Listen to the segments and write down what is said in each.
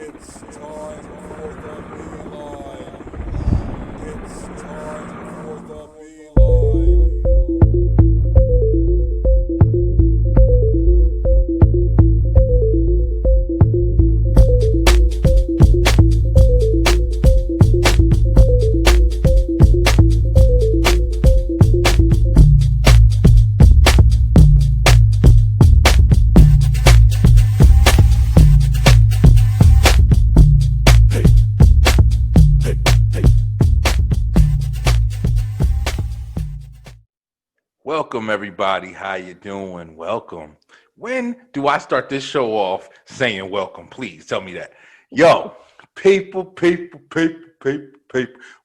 It's time for the beeline. It's time for the beeline. Welcome everybody. How you doing? Welcome. When do I start this show off saying welcome? Please tell me that. Yo, people.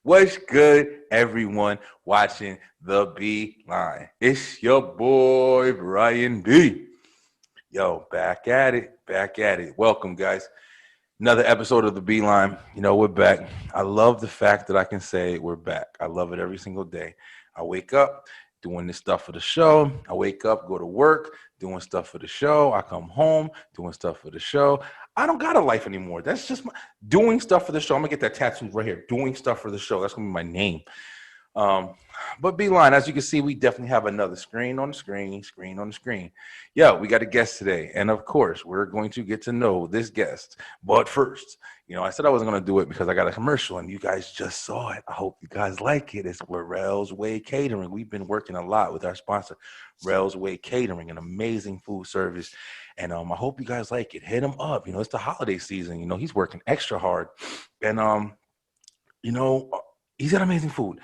What's good, everyone watching the B Line? It's your boy Brian B. Yo, back at it. Welcome, guys. Another episode of the B Line. We're back. I love the fact that I can say we're back. I love it every single day. I wake up doing this stuff for the show. I wake up, go to work, doing stuff for the show. I come home, doing stuff for the show. I don't got a life anymore. That's just doing stuff for the show. I'm gonna get that tattooed right here. Doing stuff for the show. That's gonna be my name. But Beeline, as you can see, we definitely have another screen on the screen. Yeah, we got a guest today. And of course, we're going to get to know this guest. But first, I said I wasn't going to do it because I got a commercial and you guys just saw it. I hope you guys like it. It's with Rails Way Catering. We've been working a lot with our sponsor, Rails Way Catering, an amazing food service. And I hope you guys like it. Hit him up. It's the holiday season. He's working extra hard. And, he's got amazing food.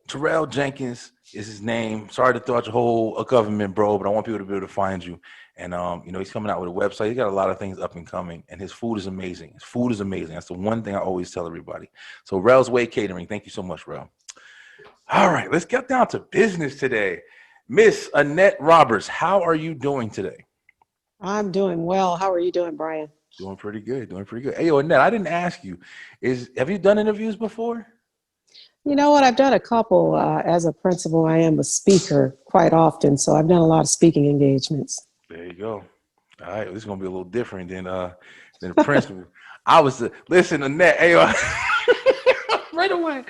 Terrell Jenkins is his name. Sorry to throw out your whole government, bro, but I want people to be able to find you. And, he's coming out with a website. He's got a lot of things up and coming, and his food is amazing. That's the one thing I always tell everybody. So Rel's Way Catering, thank you so much, Rel. All right, let's get down to business today. Miss Annette Roberts, how are you doing today? I'm doing well. How are you doing, Brian? Doing pretty good. Hey, yo, Annette, I didn't ask you. Have you done interviews before? You know what? I've done a couple. As a principal, I am a speaker quite often, so I've done a lot of speaking engagements. There you go. All right, this is gonna be a little different than principal. Listen, Annette. Hey, right away,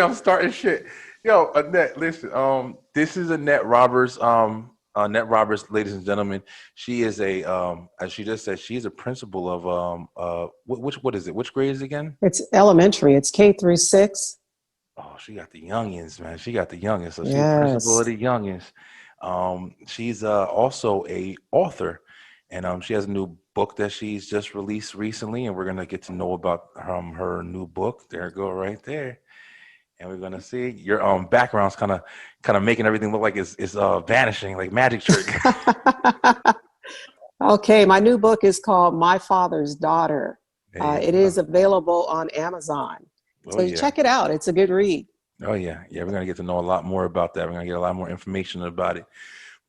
I'm starting shit. Yo, Annette, listen. This is Annette Roberts. Annette Roberts, ladies and gentlemen. She is as she just said, she's a principal of what is it? Which grade is it again? It's elementary. It's K through 6. Oh, she got the youngins, man. She got the youngins. So she's principal Yes. of the youngins. She's also a author, and she has a new book that she's just released recently, and we're gonna get to know about her new book. There you go, right there. And we're gonna see your background's kind of making everything look like it's vanishing, like magic trick. Okay, my new book is called My Father's Daughter. There you It go. is available on Amazon. Oh So yeah. check it out. It's a good read. Oh yeah. We're gonna get to know a lot more about that. We're gonna get a lot more information about it.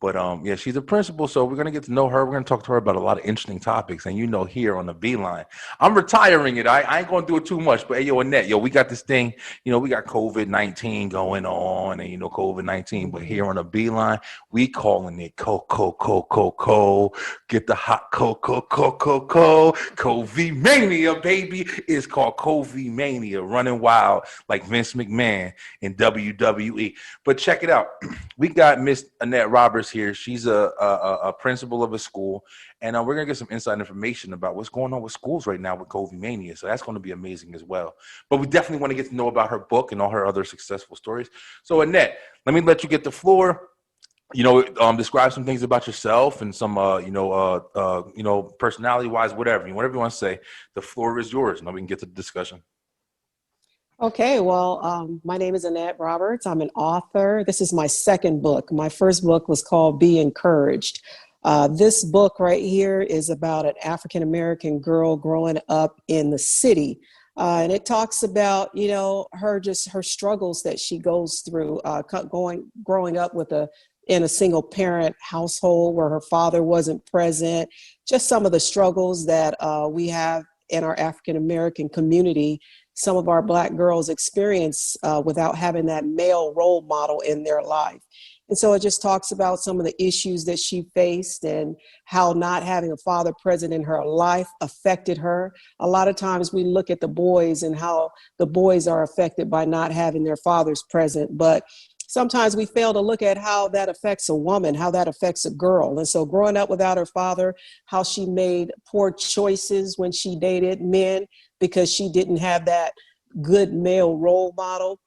But yeah, she's a principal, so we're gonna get to know her. We're gonna talk to her about a lot of interesting topics. And here on the Beeline, I'm retiring it. I ain't gonna do it too much. But hey, yo, Annette, we got this thing. We got COVID-19 going on, and COVID-19. But here on the Beeline, we calling it co. Get the hot co. COVID mania, baby. It's called COVID mania, running wild like Vince McMahon in WWE. But check it out. We got Miss Annette Roberts here. She's a principal of a school, and we're gonna get some inside information about what's going on with schools right now with COVID mania. So that's going to be amazing as well. But we definitely want to get to know about her book and all her other successful stories. So Annette, let you get the floor. Describe some things about yourself and some personality wise, whatever you want to say. The floor is yours, and then we can get to the discussion. Okay, well, my name is Annette Roberts. I'm an author. This is my second book. My first book was called Be Encouraged. This book right here is about an African-American girl growing up in the city. And it talks about, her struggles that she goes through growing up in a single parent household where her father wasn't present, just some of the struggles that we have in our African-American community. Some of our Black girls experience without having that male role model in their life. And so it just talks about some of the issues that she faced and how not having a father present in her life affected her. A lot of times we look at the boys and how the boys are affected by not having their fathers present, but sometimes we fail to look at how that affects a woman, how that affects a girl. And so growing up without her father, how she made poor choices when she dated men because she didn't have that good male role model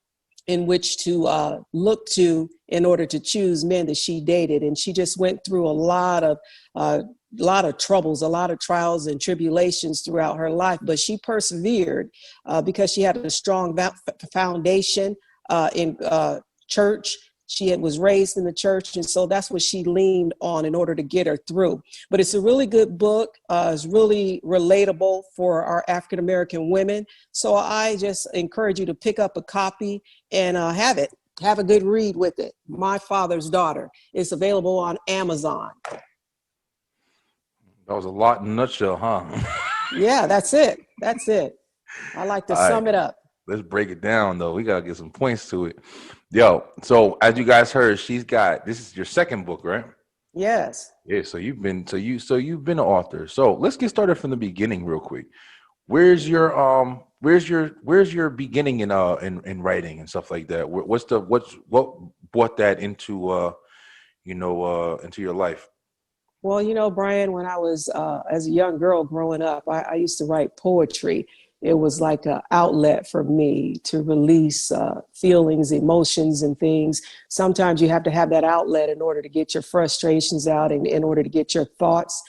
in which to look to in order to choose men that she dated. And she just went through a lot of troubles, a lot of trials and tribulations throughout her life, but she persevered because she had a strong foundation in church. Was raised in the church, and so that's what she leaned on in order to get her through. But it's a really good book. It's really relatable for our African American women. So I just encourage you to pick up a copy and have a good read with it. My Father's Daughter. It's available on Amazon. That was a lot in a nutshell, huh? Yeah, that's it. That's it. I like to sum it up. Let's break it down, though. We got to get some points to it. Yo, so as you guys heard, this is your second book, right? Yes. Yeah, so you've been an author. So let's get started from the beginning real quick. Where's your beginning in writing and stuff like that? What brought that into into your life? Well, Brian, when I was as a young girl growing up, I used to write poetry. It was like an outlet for me to release feelings, emotions, and things. Sometimes you have to have that outlet in order to get your frustrations out and in order to get your thoughts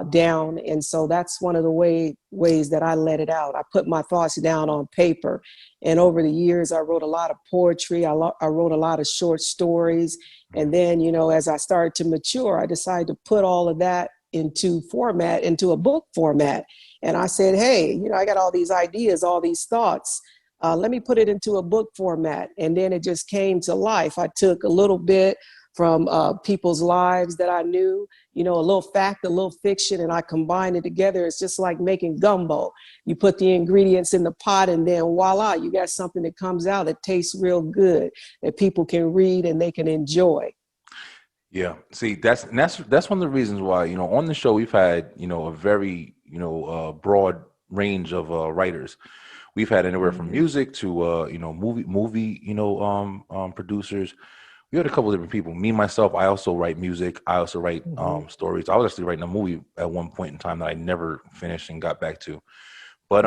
down. And so that's one of the ways that I let it out. I put my thoughts down on paper. And over the years, I wrote a lot of poetry. I wrote a lot of short stories. And then, as I started to mature, I decided to put all of that into a book format. And I said, hey, I got all these ideas, all these thoughts. Let me put it into a book format. And then it just came to life. I took a little bit from people's lives that I knew, a little fact, a little fiction, and I combined it together. It's just like making gumbo. You put the ingredients in the pot and then voila, you got something that comes out that tastes real good, that people can read and they can enjoy. Yeah. See, that's one of the reasons why, on the show, we've had, a very, broad range of writers. We've had anywhere from music to, movie, producers. We had a couple of different people. Me, myself, I also write music. I also write stories. I was actually writing a movie at one point in time that I never finished and got back to. But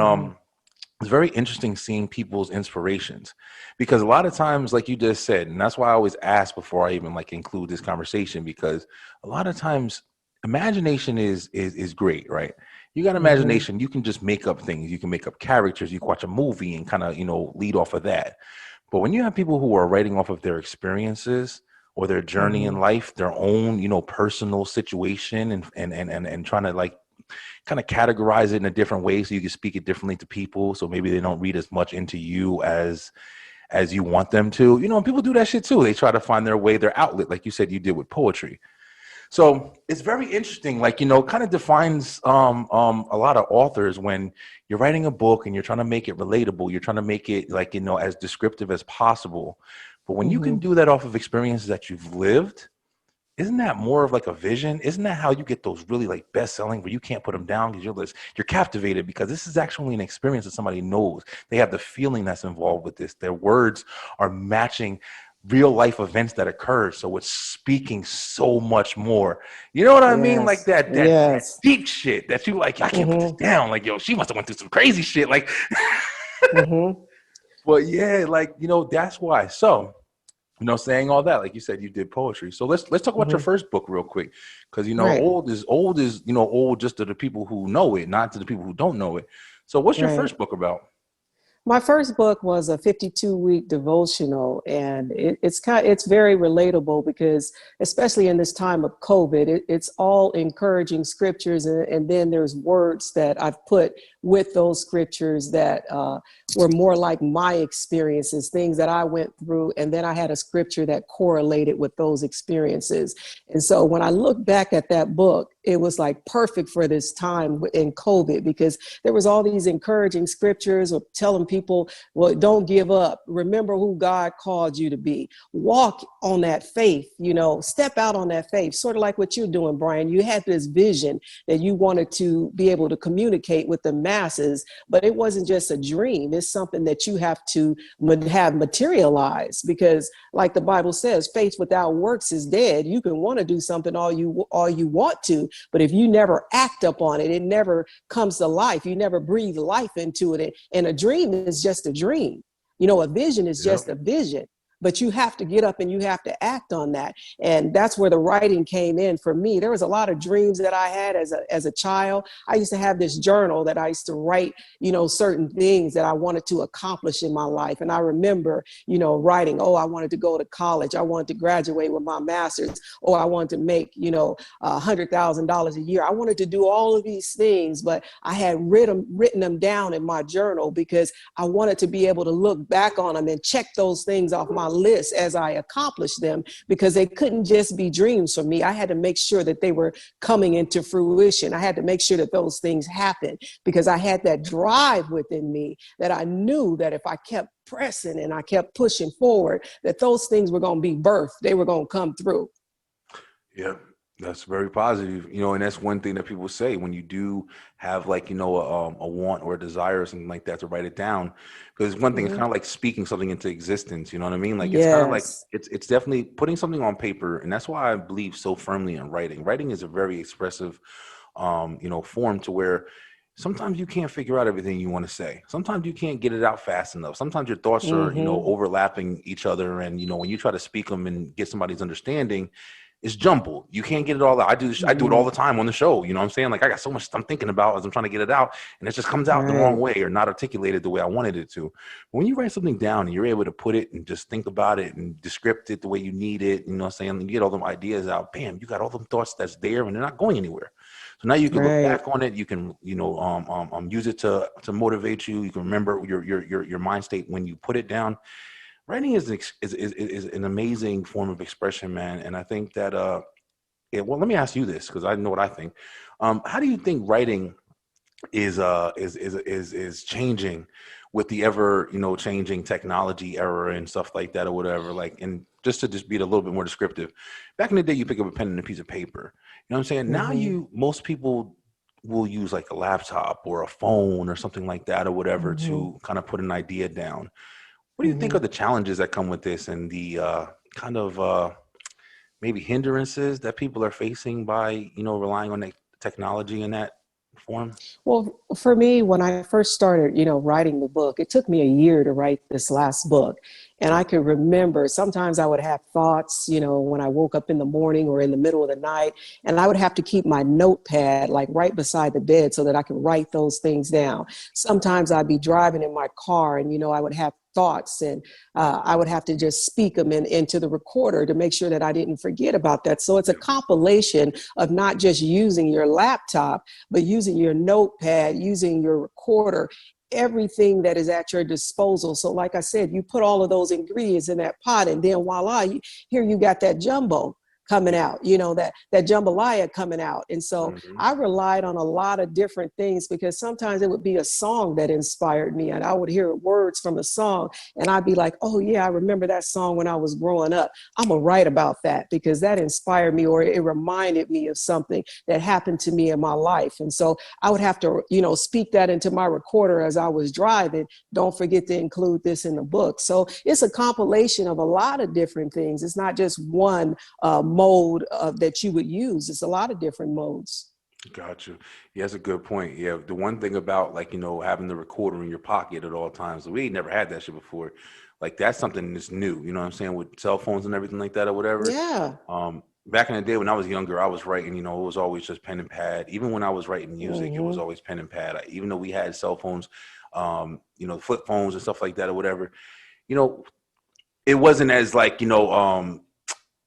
it's very interesting seeing people's inspirations, because a lot of times, like you just said, and that's why I always ask before I even include this conversation, because a lot of times imagination is great, right? You got imagination, you can just make up things. You can make up characters. You can watch a movie and kind of, lead off of that. But when you have people who are writing off of their experiences or their journey in life, their own, personal situation and trying to kind of categorize it in a different way so you can speak it differently to people, so maybe they don't read as much into you as you want them to. People do that shit too. They try to find their way, their outlet, like you said you did with poetry. So it's very interesting, kind of defines a lot of authors when you're writing a book and you're trying to make it relatable. You're trying to make it as descriptive as possible. But when you can do that off of experiences that you've lived, isn't that more of a vision? Isn't that how you get those really best-selling where you can't put them down because you're captivated, because this is actually an experience that somebody knows. They have the feeling that's involved with this. Their words are matching real life events that occur, so it's speaking so much more. You know what I mean? Like that deep shit that you I can't put this down. Yo, she must have went through some crazy shit. But yeah, that's why. So, saying all that, like you said, you did poetry. So let's talk about your first book real quick, because old is old just to the people who know it, not to the people who don't know it. So what's your first book about? My first book was a 52-week devotional, and it's very relatable because, especially in this time of COVID, it's all encouraging scriptures, and then there's words that I've put with those scriptures that were more like my experiences, things that I went through, and then I had a scripture that correlated with those experiences. And so when I look back at that book, it was like perfect for this time in COVID, because there was all these encouraging scriptures of telling people, well, don't give up. Remember who God called you to be. Walk on that faith, step out on that faith, sort of like what you're doing, Brian. You had this vision that you wanted to be able to communicate with the masses, but it wasn't just a dream. It's something that you have to have materialized, because like the Bible says, faith without works is dead. You can want to do something all you want to, but if you never act upon it, it never comes to life. You never breathe life into it. And a dream is just a dream. A vision is Yep. just a vision. But you have to get up and you have to act on that. And that's where the writing came in for me. There was a lot of dreams that I had as a child. I used to have this journal that I used to write, certain things that I wanted to accomplish in my life. And I remember, writing, I wanted to go to college. I wanted to graduate with my master's. I wanted to make, $100,000 a year. I wanted to do all of these things, but I had written them down in my journal because I wanted to be able to look back on them and check those things off my list as I accomplished them, because they couldn't just be dreams for me. I had to make sure that they were coming into fruition. I had to make sure that those things happened, because I had that drive within me that I knew that if I kept pressing and I kept pushing forward, that those things were going to be birthed. They were going to come through. Yeah, that's very positive. And that's one thing that people say when you do have like, a want or a desire or something like that, to write it down. Because one thing, it's kind of like speaking something into existence. You know what I mean? Like, it's kind of like, it's definitely putting something on paper. And that's why I believe so firmly in writing. Writing is a very expressive, form, to where sometimes you can't figure out everything you want to say. Sometimes you can't get it out fast enough. Sometimes your thoughts are, overlapping each other. And, when you try to speak them and get somebody's understanding, it's jumbled. You can't get it all out. I do it all the time on the show. You know what I'm saying? Like, I got so much I'm thinking about as I'm trying to get it out, and it just comes out the wrong way or not articulated the way I wanted it to. But when you write something down and you're able to put it and just think about it and descript it the way you need it, you know what I'm saying? And you get all them ideas out, bam, you got all them thoughts that's there and they're not going anywhere. So now you can look back on it. You can, use it to motivate you. You can remember your mind state when you put it down. Writing is an amazing form of expression, man. And I think that, well, let me ask you this, because I know what I think. How do you think writing is changing with the ever, changing technology era and stuff like that, or whatever? Like, and just to be a little bit more descriptive, back in the day, you pick up a pen and a piece of paper. You know what I'm saying? Now most people will use like a laptop or a phone or something like that or whatever to kind of put an idea down. What do you think are the challenges that come with this, and the kind of maybe hindrances that people are facing by, relying on technology in that form? Well, for me, when I first started, writing the book, it took me a year to write this last book. And I could remember sometimes I would have thoughts, when I woke up in the morning or in the middle of the night, and I would have to keep my notepad like right beside the bed so that I could write those things down. Sometimes I'd be driving in my car and, I would have thoughts, and I would have to just speak them into the recorder to make sure that I didn't forget about that. So it's a compilation of not just using your laptop, but using your notepad, using your recorder, everything that is at your disposal. So like I said, you put all of those ingredients in that pot, and then voila, here you got that jumbo coming out, that jambalaya coming out. And so I relied on a lot of different things, because sometimes it would be a song that inspired me, and I would hear words from a song and I'd be like, oh yeah, I remember that song when I was growing up. I'm gonna write about that because that inspired me, or it reminded me of something that happened to me in my life. And so I would have to, speak that into my recorder as I was driving. Don't forget to include this in the book. So it's a compilation of a lot of different things. It's not just one mode that you would use. It's a lot of different modes. Got you. Yeah, that's a good point. Yeah, the one thing about like, having the recorder in your pocket at all times, we ain't never had that shit before. Like, that's something that's new, you know what I'm saying, with cell phones and everything like that or whatever. Yeah. Back in the day when I was younger, I was writing, it was always just pen and pad. Even when I was writing music, it was always pen and pad. Even though we had cell phones, flip phones and stuff like that or whatever, it wasn't as like,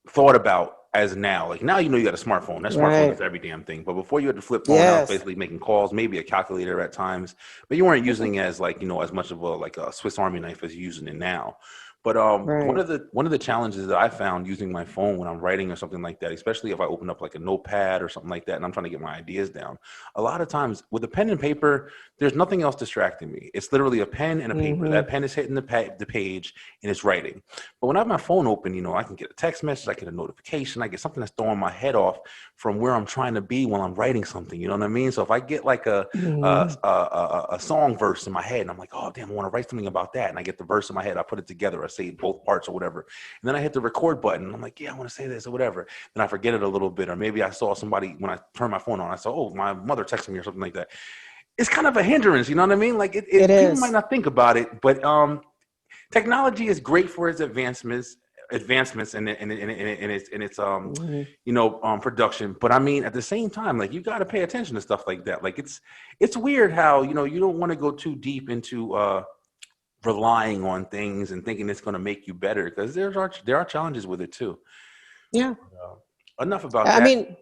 thought about as now. Like now, you got a smartphone. That smartphone is every damn thing. But before you had the flip phone, I was basically making calls, maybe a calculator at times, but you weren't using it as like, as much of a Swiss Army knife as you're using it now. But Right. one of the challenges that I found using my phone when I'm writing or something like that, especially if I open up like a notepad or something like that, and I'm trying to get my ideas down, a lot of times with a pen and paper, there's nothing else distracting me. It's literally a pen and a paper. Mm-hmm. That pen is hitting the page and it's writing. But when I have my phone open, I can get a text message, I get a notification, I get something that's throwing my head off from where I'm trying to be while I'm writing something. You know what I mean? So if I get like Mm-hmm. a song verse in my head, and I'm like, oh damn, I want to write something about that, and I get the verse in my head, I put it together, I say both parts or whatever, and then I hit the record button, and I'm like, yeah, I want to say this or whatever. Then I forget it a little bit, or maybe I saw somebody when I turned my phone on, I saw, oh, my mother texted me or something like that. It's kind of a hindrance, you know what I mean? Like It people might is. not think about it, but technology is great for its advancements and its Mm-hmm. production. But I mean, at the same time, like you got to pay attention to stuff like that. Like it's weird how you don't want to go too deep into relying on things and thinking it's going to make you better, because there are challenges with it too. Yeah. Enough about I that. mean,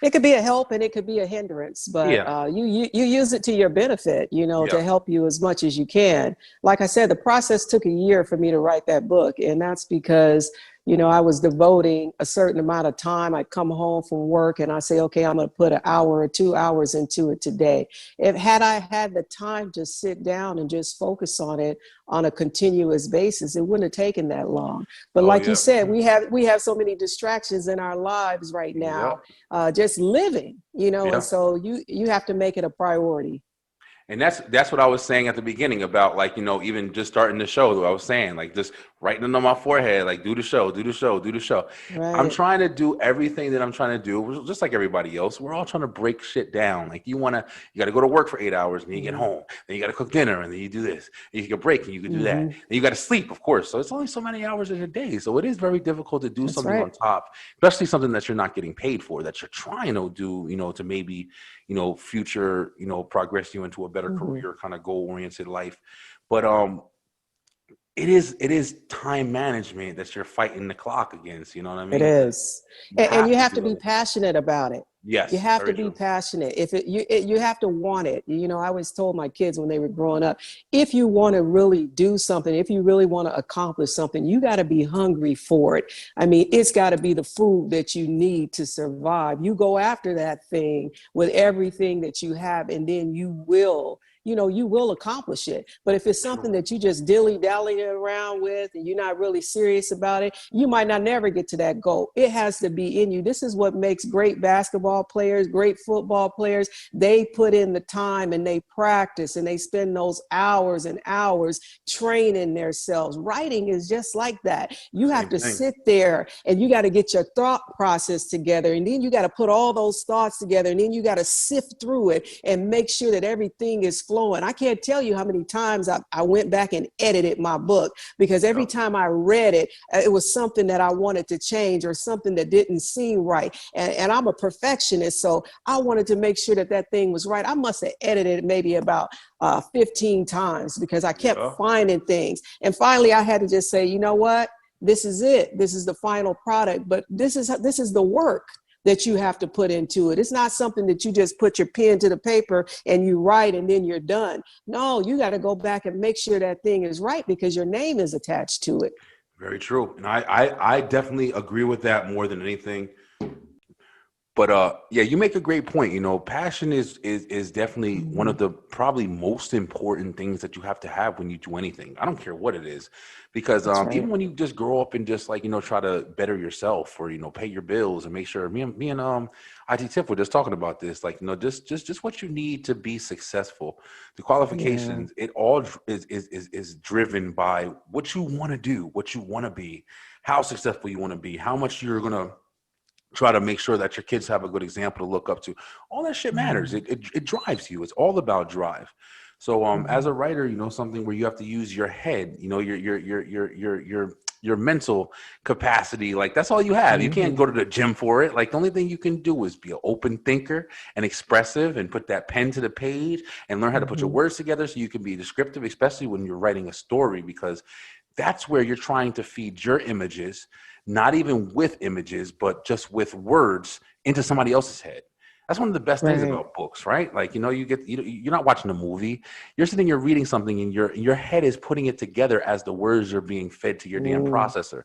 it could be a help and it could be a hindrance, but Yeah, you use it to your benefit, yeah, to help you as much as you can. Like I said, the process took a year for me to write that book, and that's because I was devoting a certain amount of time. I'd come home from work and I say, okay, I'm going to put an hour or 2 hours into it today. If had I had the time to sit down and just focus on it on a continuous basis, it wouldn't have taken that long. But oh like you yeah, said, we have so many distractions in our lives right yeah, now, just living, and yeah. so you have to make it a priority. And that's what I was saying at the beginning about, like, even just starting the show. Though I was saying, like, just writing it on my forehead, like, do the show, do the show, do the show. I'm Right. trying to do everything that I'm trying to do, just like everybody else. We're all trying to break shit down. Like, you got to go to work for 8 hours, and then you get Mm-hmm. home, then you got to cook dinner, and then you do this, and you take a break, and you can do that. Mm-hmm. Then you got to sleep, of course. So it's only so many hours in a day. So it is very difficult to do That's something right. on top, especially something that you're not getting paid for, that you're trying to do, to maybe future, progress you into a better Mm-hmm. career, kind of goal-oriented life. But it is time management that you're fighting the clock against, you know what I It mean? Because is. you And have you to have to do be it. passionate about it. You Yes, have to very be true. passionate. You have to want it. I always told my kids when they were growing up, if you want to really do something, if you really want to accomplish something, you got to be hungry for it. I mean, it's got to be the food that you need to survive. You go after that thing with everything that you have, and then you will accomplish it. But if it's something True. that you just dilly-dallying around with and you're not really serious about it, you might not never get to that goal. It has to be in you. This is what makes great basketball players, great football players. They put in the time and they practice and they spend those hours and hours training themselves. Writing is just like that. You have Same to thing. sit there and you got to get your thought process together, and then you got to put all those thoughts together, and then you got to sift through it and make sure that everything is flowing. I can't tell you how many times I went back and edited my book, because every Yep. time I read it, it was something that I wanted to change or something that didn't seem right. And I'm a perfectionist, so I wanted to make sure that that thing was right. I must have edited it maybe about 15 times, because I kept Yeah. finding things. And finally, I had to just say, you know what? This is it. This is the final product, but this is the work that you have to put into it. It's not something that you just put your pen to the paper and you write and then you're done. No, you got to go back and make sure that thing is right, because your name is attached to it. Very true. And I definitely agree with that more than anything. But yeah, you make a great point. Passion is definitely one of Mhm. the probably most important things that you have to have when you do anything. I don't care what it is, because That's even right. when you just grow up and just, like, try to better yourself, or pay your bills and make sure. Me and IT Tip were just talking about this. Like, just what you need to be successful. The Yeah. qualifications, it all is driven by what you want to do, what you want to be, how successful you want to be, how much you're gonna try to make sure that your kids have a good example to look up to. All that shit matters. Mhm. It drives you. It's all about drive. So as a Mhm. writer, something where you have to use your head, your mental capacity. Like, that's all you have. You can't Mhm. go to the gym for it. Like, the only thing you can do is be an open thinker and expressive, and put that pen to the page and learn how to put your Mhm. words together so you can be descriptive, especially when you're writing a story, because that's where you're trying to feed your images, not even with images, but just with words, into somebody else's head. That's one of the best things Right. about books, right? Like, you're not watching a movie. You're sitting, you're reading something, and your head is putting it together as the words are being fed to your damn Mm, processor.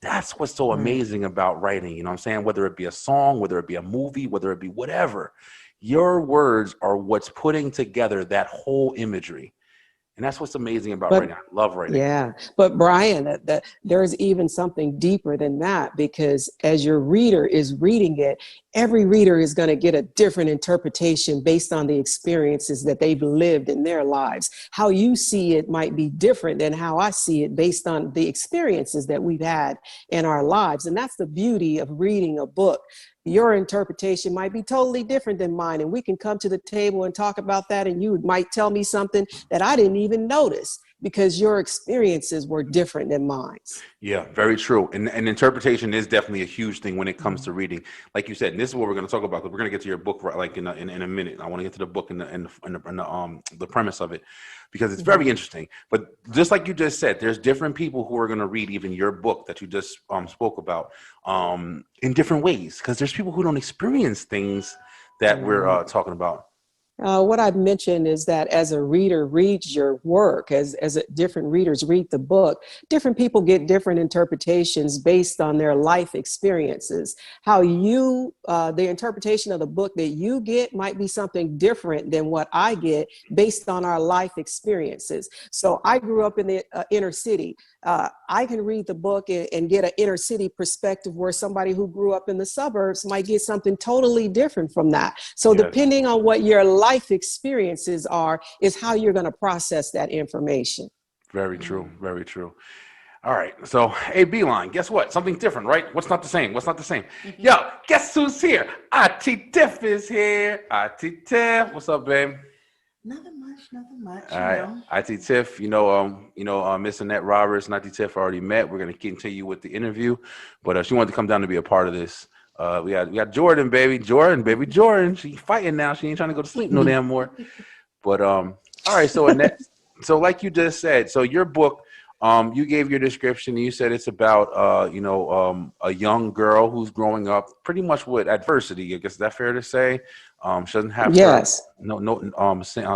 That's what's so right. amazing about writing. You know what I'm saying? Whether it be a song, whether it be a movie, whether it be whatever, your words are what's putting together that whole imagery. And that's what's amazing about But writing. I love writing. yeah, but Brian, there's even something deeper than that, because as your reader is reading it, every reader is going to get a different interpretation based on the experiences that they've lived in their lives. How you see it might be different than how I see it based on the experiences that we've had in our lives. And that's the beauty of reading a book. Your interpretation might be totally different than mine, and we can come to the table and talk about that, and you might tell me something that I didn't even notice because your experiences were different than mine. Yeah, very true. And interpretation is definitely a huge thing when it comes to reading. Like you said, and this is what we're going to talk about, because we're going to get to your book right, like in a minute. I want to get to the book and the premise of it, because it's very interesting. But just like you just said, there's different people who are going to read even your book that you just spoke about in different ways, because there's people who don't experience things that we're Right. talking about. What I've mentioned is that as a reader reads your work, different readers read the book, different people get different interpretations based on their life experiences. The interpretation of the book that you get might be something different than what I get based on our life experiences. So I grew up in the inner city. I can read the book and get an inner city perspective, where somebody who grew up in the suburbs might get something totally different from that. So Yes. depending on what your life experiences are, is how you're going to process that information. Very true. Very true. All right. So, hey, Beeline, guess what? Something different, right? What's not the same? What's not the same? Yo, guess who's here? Auntie Tiff is here. Auntie Tiff, what's up, babe? Nothing much, nothing much, All right, Auntie Tiff, Miss Annette Roberts and Auntie Tiff already met. We're gonna continue with the interview, but she wanted to come down to be a part of this. We got Jordan, baby Jordan. She fighting now. She ain't trying to go to sleep no damn more. But all right. So Annette, so like you just said, so your book, you gave your description. And you said it's about a young girl who's growing up pretty much with adversity. I guess, is that fair to say? She doesn't have her Yes.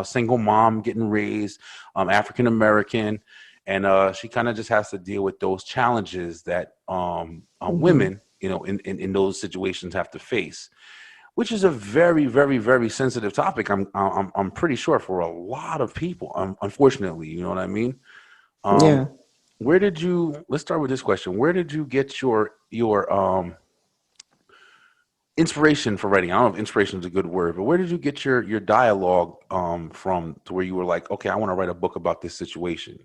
single mom, getting raised, African American, and she kind of just has to deal with those challenges that women, in those situations have to face, which is a very, very, very sensitive topic. I'm pretty sure for a lot of people. Unfortunately, you know what I mean. Yeah. Let's start with this question. Where did you get your inspiration for writing? I don't know if inspiration is a good word, but where did you get your dialogue from, to where you were like, okay, I want to write a book about this situation?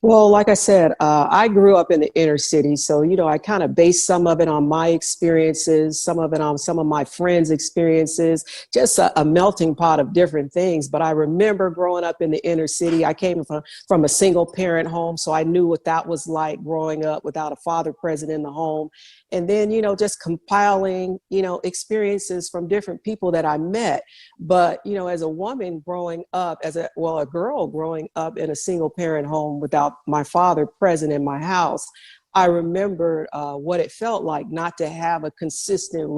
Well, like I said, I grew up in the inner city. So, I kind of based some of it on my experiences, some of it on some of my friends' experiences, just a melting pot of different things. But I remember growing up in the inner city. I came from a single parent home, so I knew what that was like growing up without a father present in the home. And then, just compiling, experiences from different people that I met. But, as a woman growing up, a girl growing up in a single parent home without my father present in my house, I remember what it felt like not to have a consistent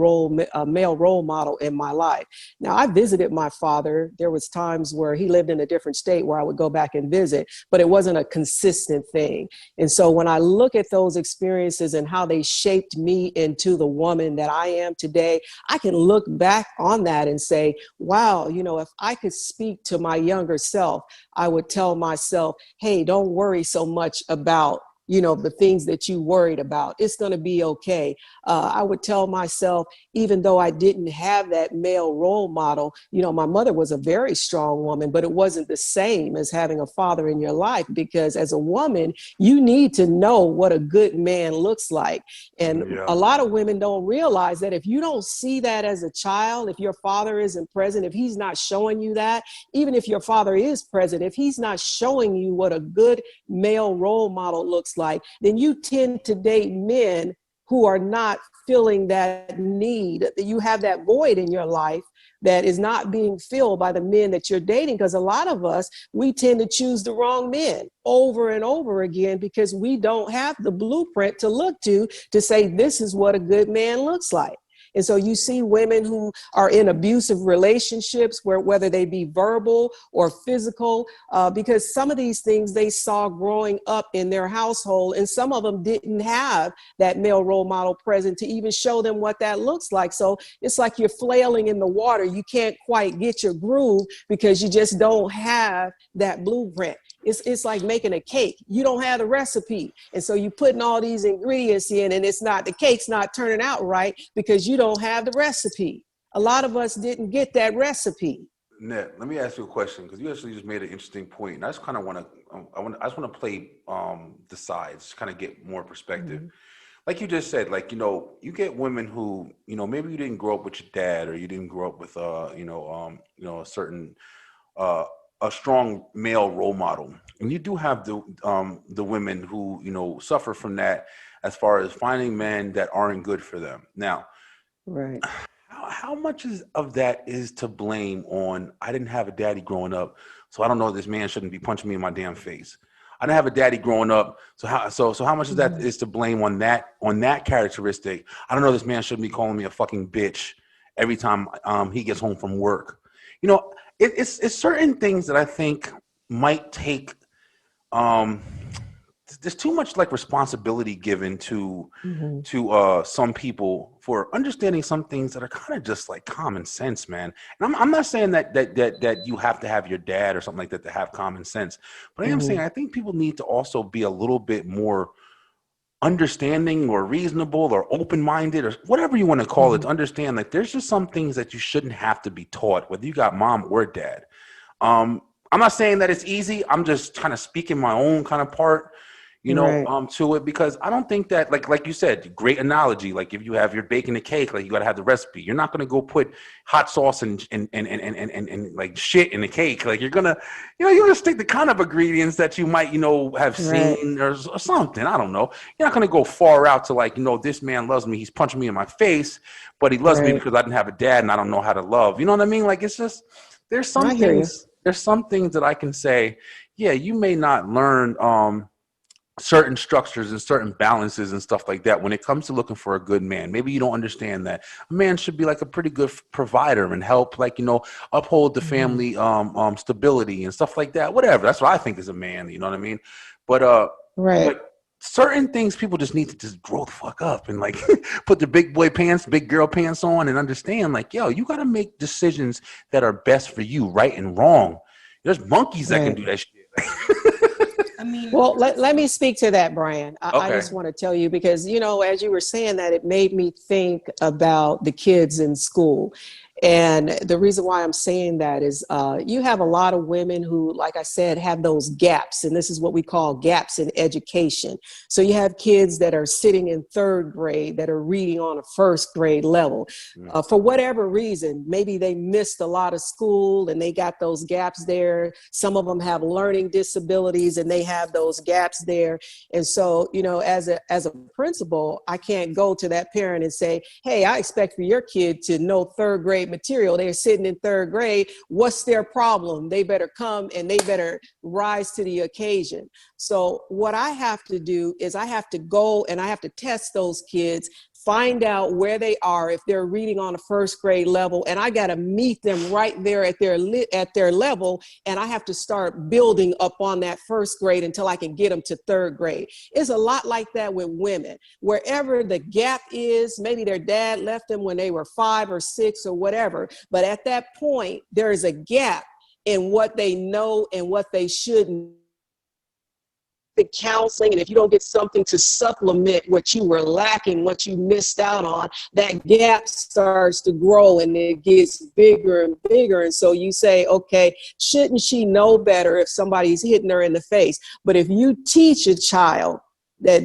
male role model in my life. Now, I visited my father. There was times where he lived in a different state where I would go back and visit, but it wasn't a consistent thing. And so when I look at those experiences and how they shaped me into the woman that I am today, I can look back on that and say, wow, if I could speak to my younger self, I would tell myself, hey, don't worry so much about the things that you worried about. It's going to be okay. I would tell myself, even though I didn't have that male role model, my mother was a very strong woman, but it wasn't the same as having a father in your life, because as a woman, you need to know what a good man looks like. And Yeah. a lot of women don't realize that if you don't see that as a child, if your father isn't present, if he's not showing you that, even if your father is present, if he's not showing you what a good male role model looks like, then you tend to date men who are not filling that need. You have that void in your life that is not being filled by the men that you're dating, because a lot of us, we tend to choose the wrong men over and over again because we don't have the blueprint to look to say, this is what a good man looks like. And so you see women who are in abusive relationships, where whether they be verbal or physical, because some of these things they saw growing up in their household, and some of them didn't have that male role model present to even show them what that looks like. So it's like you're flailing in the water. You can't quite get your groove because you just don't have that blueprint. It's like making a cake. You don't have the recipe. And so you're putting all these ingredients in, and the cake's not turning out right because you don't have the recipe. A lot of us didn't get that recipe. Annette, let me ask you a question, because you actually just made an interesting point, and I just kind of want to, I just want to play the sides, kind of get more perspective. Mm-hmm. Like you just said, like, you get women who, maybe you didn't grow up with your dad, or you didn't grow up with, a certain, a strong male role model, and you do have the women who, suffer from that, as far as finding men that aren't good for them. Now, Right. how much of that is to blame on, I didn't have a daddy growing up, so I don't know, this man shouldn't be punching me in my damn face. I didn't have a daddy growing up, so how much of that is to blame on that characteristic? I don't know, this man shouldn't be calling me a fucking bitch every time he gets home from work. It's certain things that I think might take there's too much like responsibility given to some people for understanding some things that are kind of just like common sense, man. And I'm not saying that you have to have your dad or something like that to have common sense, but I am saying I think people need to also be a little bit more understanding or reasonable or open-minded or whatever you want to call it, to understand that there's just some things that you shouldn't have to be taught, whether you got mom or dad. I'm not saying that it's easy. I'm just kind of speaking my own kind of part, to it, because I don't think that, like you said, great analogy. Like, if you have, you're baking a cake, like, you got to have the recipe. You're not going to go put hot sauce and like shit in the cake. Like, you're going to, you're going to stick the kind of ingredients that you might, have seen or something. I don't know. You're not going to go far out to, like, this man loves me, he's punching me in my face, but he loves me because I didn't have a dad and I don't know how to love. You know what I mean? Like, it's just, there's some things that I can say, yeah, you may not learn, certain structures and certain balances and stuff like that when it comes to looking for a good man. Maybe you don't understand that a man should be like a pretty good provider and help, like, uphold the family stability and stuff like that. Whatever. That's what I think is a man. You know what I mean? But but certain things people just need to just grow the fuck up and, like, put the big boy pants, big girl pants on, and understand, like, yo, you got to make decisions that are best for you, right and wrong. There's monkeys that can do that shit. Well, let me speak to that, Brian. I just want to tell you, because, as you were saying that, it made me think about the kids in school. And the reason why I'm saying that is you have a lot of women who, like I said, have those gaps. And this is what we call gaps in education. So you have kids that are sitting in third grade that are reading on a first grade level. For whatever reason, maybe they missed a lot of school and they got those gaps there. Some of them have learning disabilities and they have those gaps there. And so, as a principal, I can't go to that parent and say, hey, I expect for your kid to know third grade material. They're sitting in third grade. What's their problem? They better come and they better rise to the occasion. So what I have to do is I have to go and I have to test those kids, find out where they are, if they're reading on a first grade level, and I got to meet them right there at their level, and I have to start building up on that first grade until I can get them to third grade. It's a lot like that with women. Wherever the gap is, maybe their dad left them when they were 5 or 6 or whatever, but at that point, there is a gap in what they know and what they shouldn't. The counseling, and if you don't get something to supplement what you were lacking, what you missed out on, that gap starts to grow and it gets bigger and bigger. And so you say, okay, shouldn't she know better if somebody's hitting her in the face? But if you teach a child that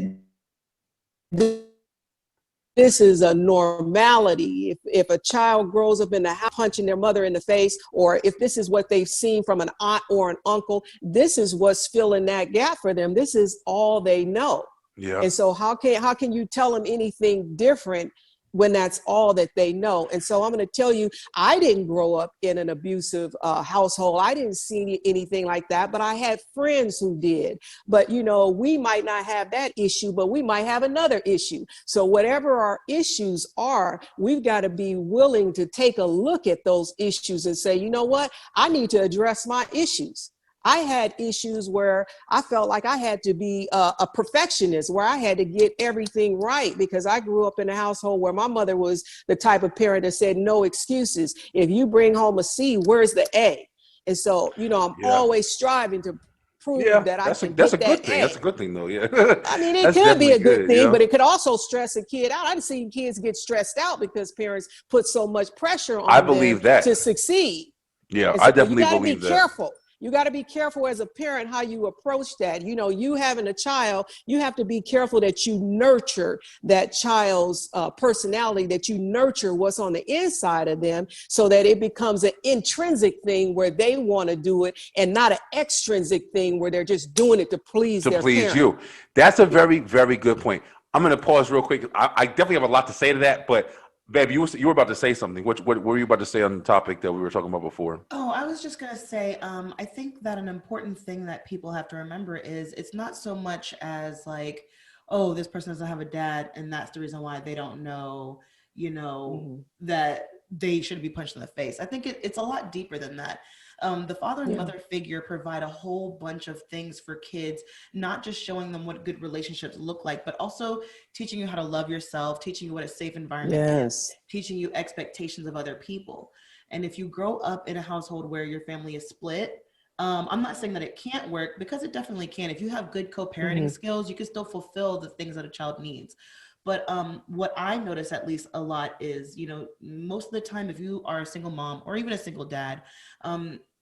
this is a normality. If a child grows up in the house punching their mother in the face, or if this is what they've seen from an aunt or an uncle, this is what's filling that gap for them. This is all they know. Yeah. And so how can you tell them anything different when that's all that they know. And so I'm going to tell you, I didn't grow up in an abusive household. I didn't see anything like that, but I had friends who did. But, you know, we might not have that issue, but we might have another issue. So whatever our issues are, we've got to be willing to take a look at those issues and say, you know what, I need to address my issues. I had issues where I felt like I had to be a perfectionist, where I had to get everything right, because I grew up in a household where my mother was the type of parent that said, no excuses. If you bring home a C, where's the A? And so, you know, I'm always striving to prove that I can that's a get good that thing. A. That's a good thing, though. Yeah. I mean, it That's could be definitely a good thing, you know? but it could also stress a kid out. I've seen kids get stressed out because parents put so much pressure I on them believe that. to succeed. Yeah, And I so you definitely got to be believe that. careful. You got to be careful as a parent how you approach that. You know, you having a child, you have to be careful that you nurture that child's personality, that you nurture what's on the inside of them, so that it becomes an intrinsic thing where they want to do it, and not an extrinsic thing where they're just doing it to please their parent. You. That's a very, very good point. I'm going to pause real quick. I definitely have a lot to say to that, but babe, you were about to say something. What were you about to say on the topic that we were talking about before? Oh, I was just going to say, I think that an important thing that people have to remember is it's not so much as like, oh, this person doesn't have a dad, and that's the reason why they don't know, you know, that they should be punched in the face. I think it's a lot deeper than that. The father and mother figure provide a whole bunch of things for kids, not just showing them what good relationships look like, but also teaching you how to love yourself, teaching you what a safe environment is, teaching you expectations of other people. And if you grow up in a household where your family is split, I'm not saying that it can't work, because it definitely can. If you have good co-parenting skills, you can still fulfill the things that a child needs. But what I notice at least a lot is, you know, most of the time, if you are a single mom or even a single dad,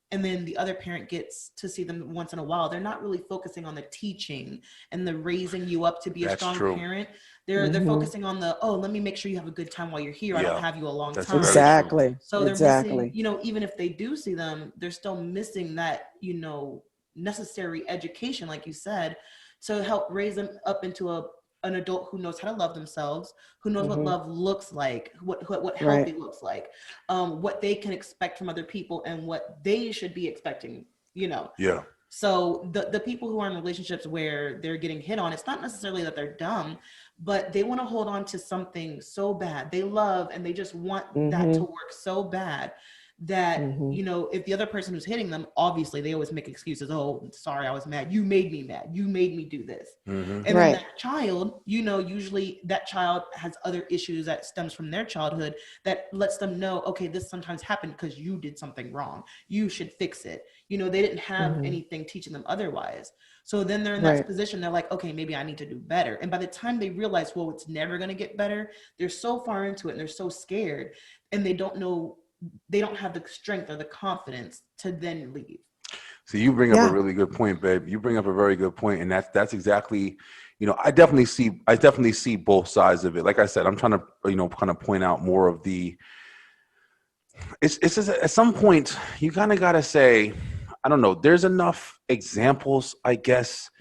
and then the other parent gets to see them once in a while, they're not really focusing on the teaching and the raising you up to be a strong parent. They're focusing on the, oh, let me make sure you have a good time while you're here. I don't have you a long time. Exactly. So they're missing, you know, even if they do see them, they're still missing that, you know, necessary education, like you said, to help raise them up into an adult who knows how to love themselves, who knows what love looks like, what healthy looks like, what they can expect from other people, and what they should be expecting, you know. Yeah. So the people who are in relationships where they're getting hit on, it's not necessarily that they're dumb, but they want to hold on to something so bad. They love, and they just want that to work so bad that, you know, if the other person who's hitting them, obviously they always make excuses. Oh, sorry, I was mad. You made me mad. You made me do this. And then that child, you know, usually that child has other issues that stems from their childhood that lets them know, okay, this sometimes happened because you did something wrong. You should fix it. You know, they didn't have anything teaching them otherwise. So then they're in that position. They're like, okay, maybe I need to do better. And by the time they realize, well, it's never going to get better, they're so far into it and they're so scared, and they don't know, they don't have the strength or the confidence to then leave. So you bring up a really good point, babe. You bring up a very good point, and that's exactly, you know, I definitely see both sides of it. Like I said, I'm trying to, you know, kind of point out more of the. It's just at some point you kind of gotta say, I don't know. There's enough examples, I guess,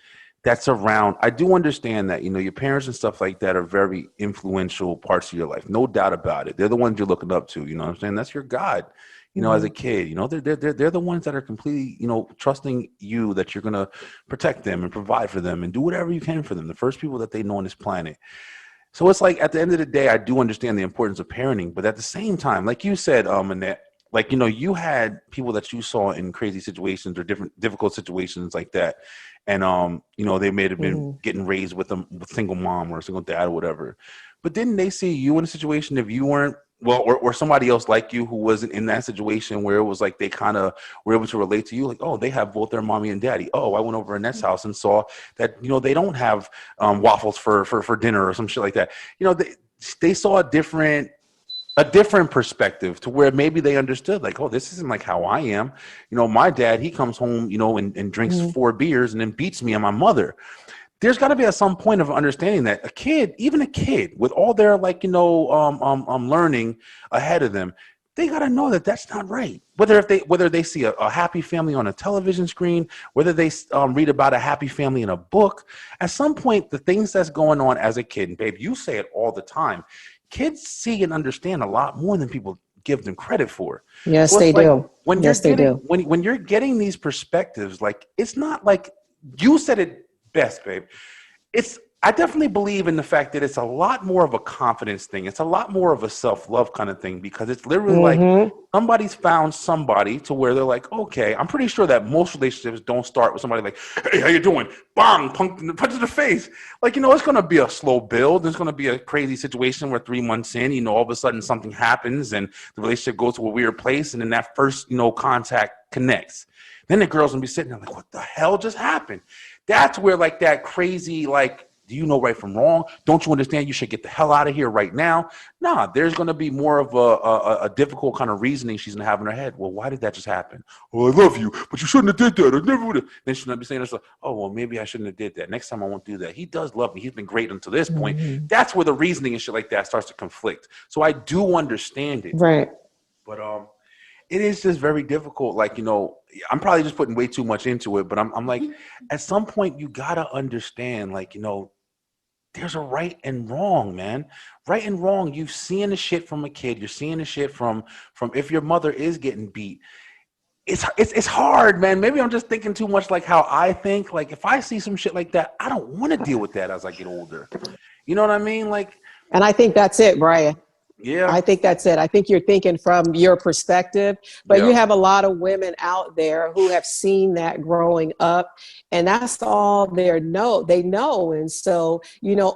that's around. I do understand that, you know, your parents and stuff like that are very influential parts of your life. No doubt about it. They're the ones you're looking up to. You know what I'm saying? That's your God. You know, as a kid, you know, they're the ones that are completely, you know, trusting you that you're going to protect them and provide for them and do whatever you can for them. The first people that they know on this planet. So it's like, at the end of the day, I do understand the importance of parenting, but at the same time, like you said, Annette, like, you know, you had people that you saw in crazy situations or difficult situations like that. And, you know, they may have been getting raised with a single mom or a single dad or whatever. But didn't they see you in a situation, if you weren't, well, or somebody else like you who wasn't in that situation, where it was like they kind of were able to relate to you, like, oh, they have both their mommy and daddy. Oh, I went over to Annette's house and saw that, you know, they don't have waffles for dinner or some shit like that. You know, they saw a different perspective, to where maybe they understood, like, oh, this isn't like how I am. You know, my dad, he comes home, you know, and drinks 4 beers and then beats me and my mother. There's got to be at some point of understanding that a kid, even a kid with all their, like, you know, learning ahead of them, they got to know that that's not right. Whether they see a happy family on a television screen, whether they read about a happy family in a book, at some point, the things that's going on as a kid, and babe, you say it all the time, kids see and understand a lot more than people give them credit for. Yes, So they it's like do. when Yes, they do. when you're getting these perspectives, like it's not like you said it best, babe. I definitely believe in the fact that it's a lot more of a confidence thing. It's a lot more of a self-love kind of thing, because it's literally like somebody's found somebody to where they're like, okay, I'm pretty sure that most relationships don't start with somebody like, hey, how you doing? Bang, punch in the face. Like, it's going to be a slow build. There's going to be a crazy situation where 3 months in, all of a sudden something happens and the relationship goes to a weird place. And then that first, contact connects. Then the girl's going to be sitting there like, what the hell just happened? That's where like that crazy, like, do you know right from wrong? Don't you understand? You should get the hell out of here right now. Nah, there's going to be more of a difficult kind of reasoning she's going to have in her head. Well, why did that just happen? Oh, I love you, but you shouldn't have did that. I never would have. Then she's going to be saying to herself, oh, well, maybe I shouldn't have did that. Next time I won't do that. He does love me. He's been great until this point. That's where the reasoning and shit like that starts to conflict. So I do understand it. Right. But it is just very difficult. Like, I'm probably just putting way too much into it, but I'm like, at some point you got to understand, like, there's a right and wrong, man. Right and wrong. You've seen the shit from a kid. You're seeing the shit from if your mother is getting beat. It's hard, man. Maybe I'm just thinking too much like how I think. Like if I see some shit like that, I don't want to deal with that as I get older. You know what I mean? Like, And I think that's it, Brian. yeah. I think that's it. I think you're thinking from your perspective, but you have a lot of women out there who have seen that growing up, and that's all they know. And so,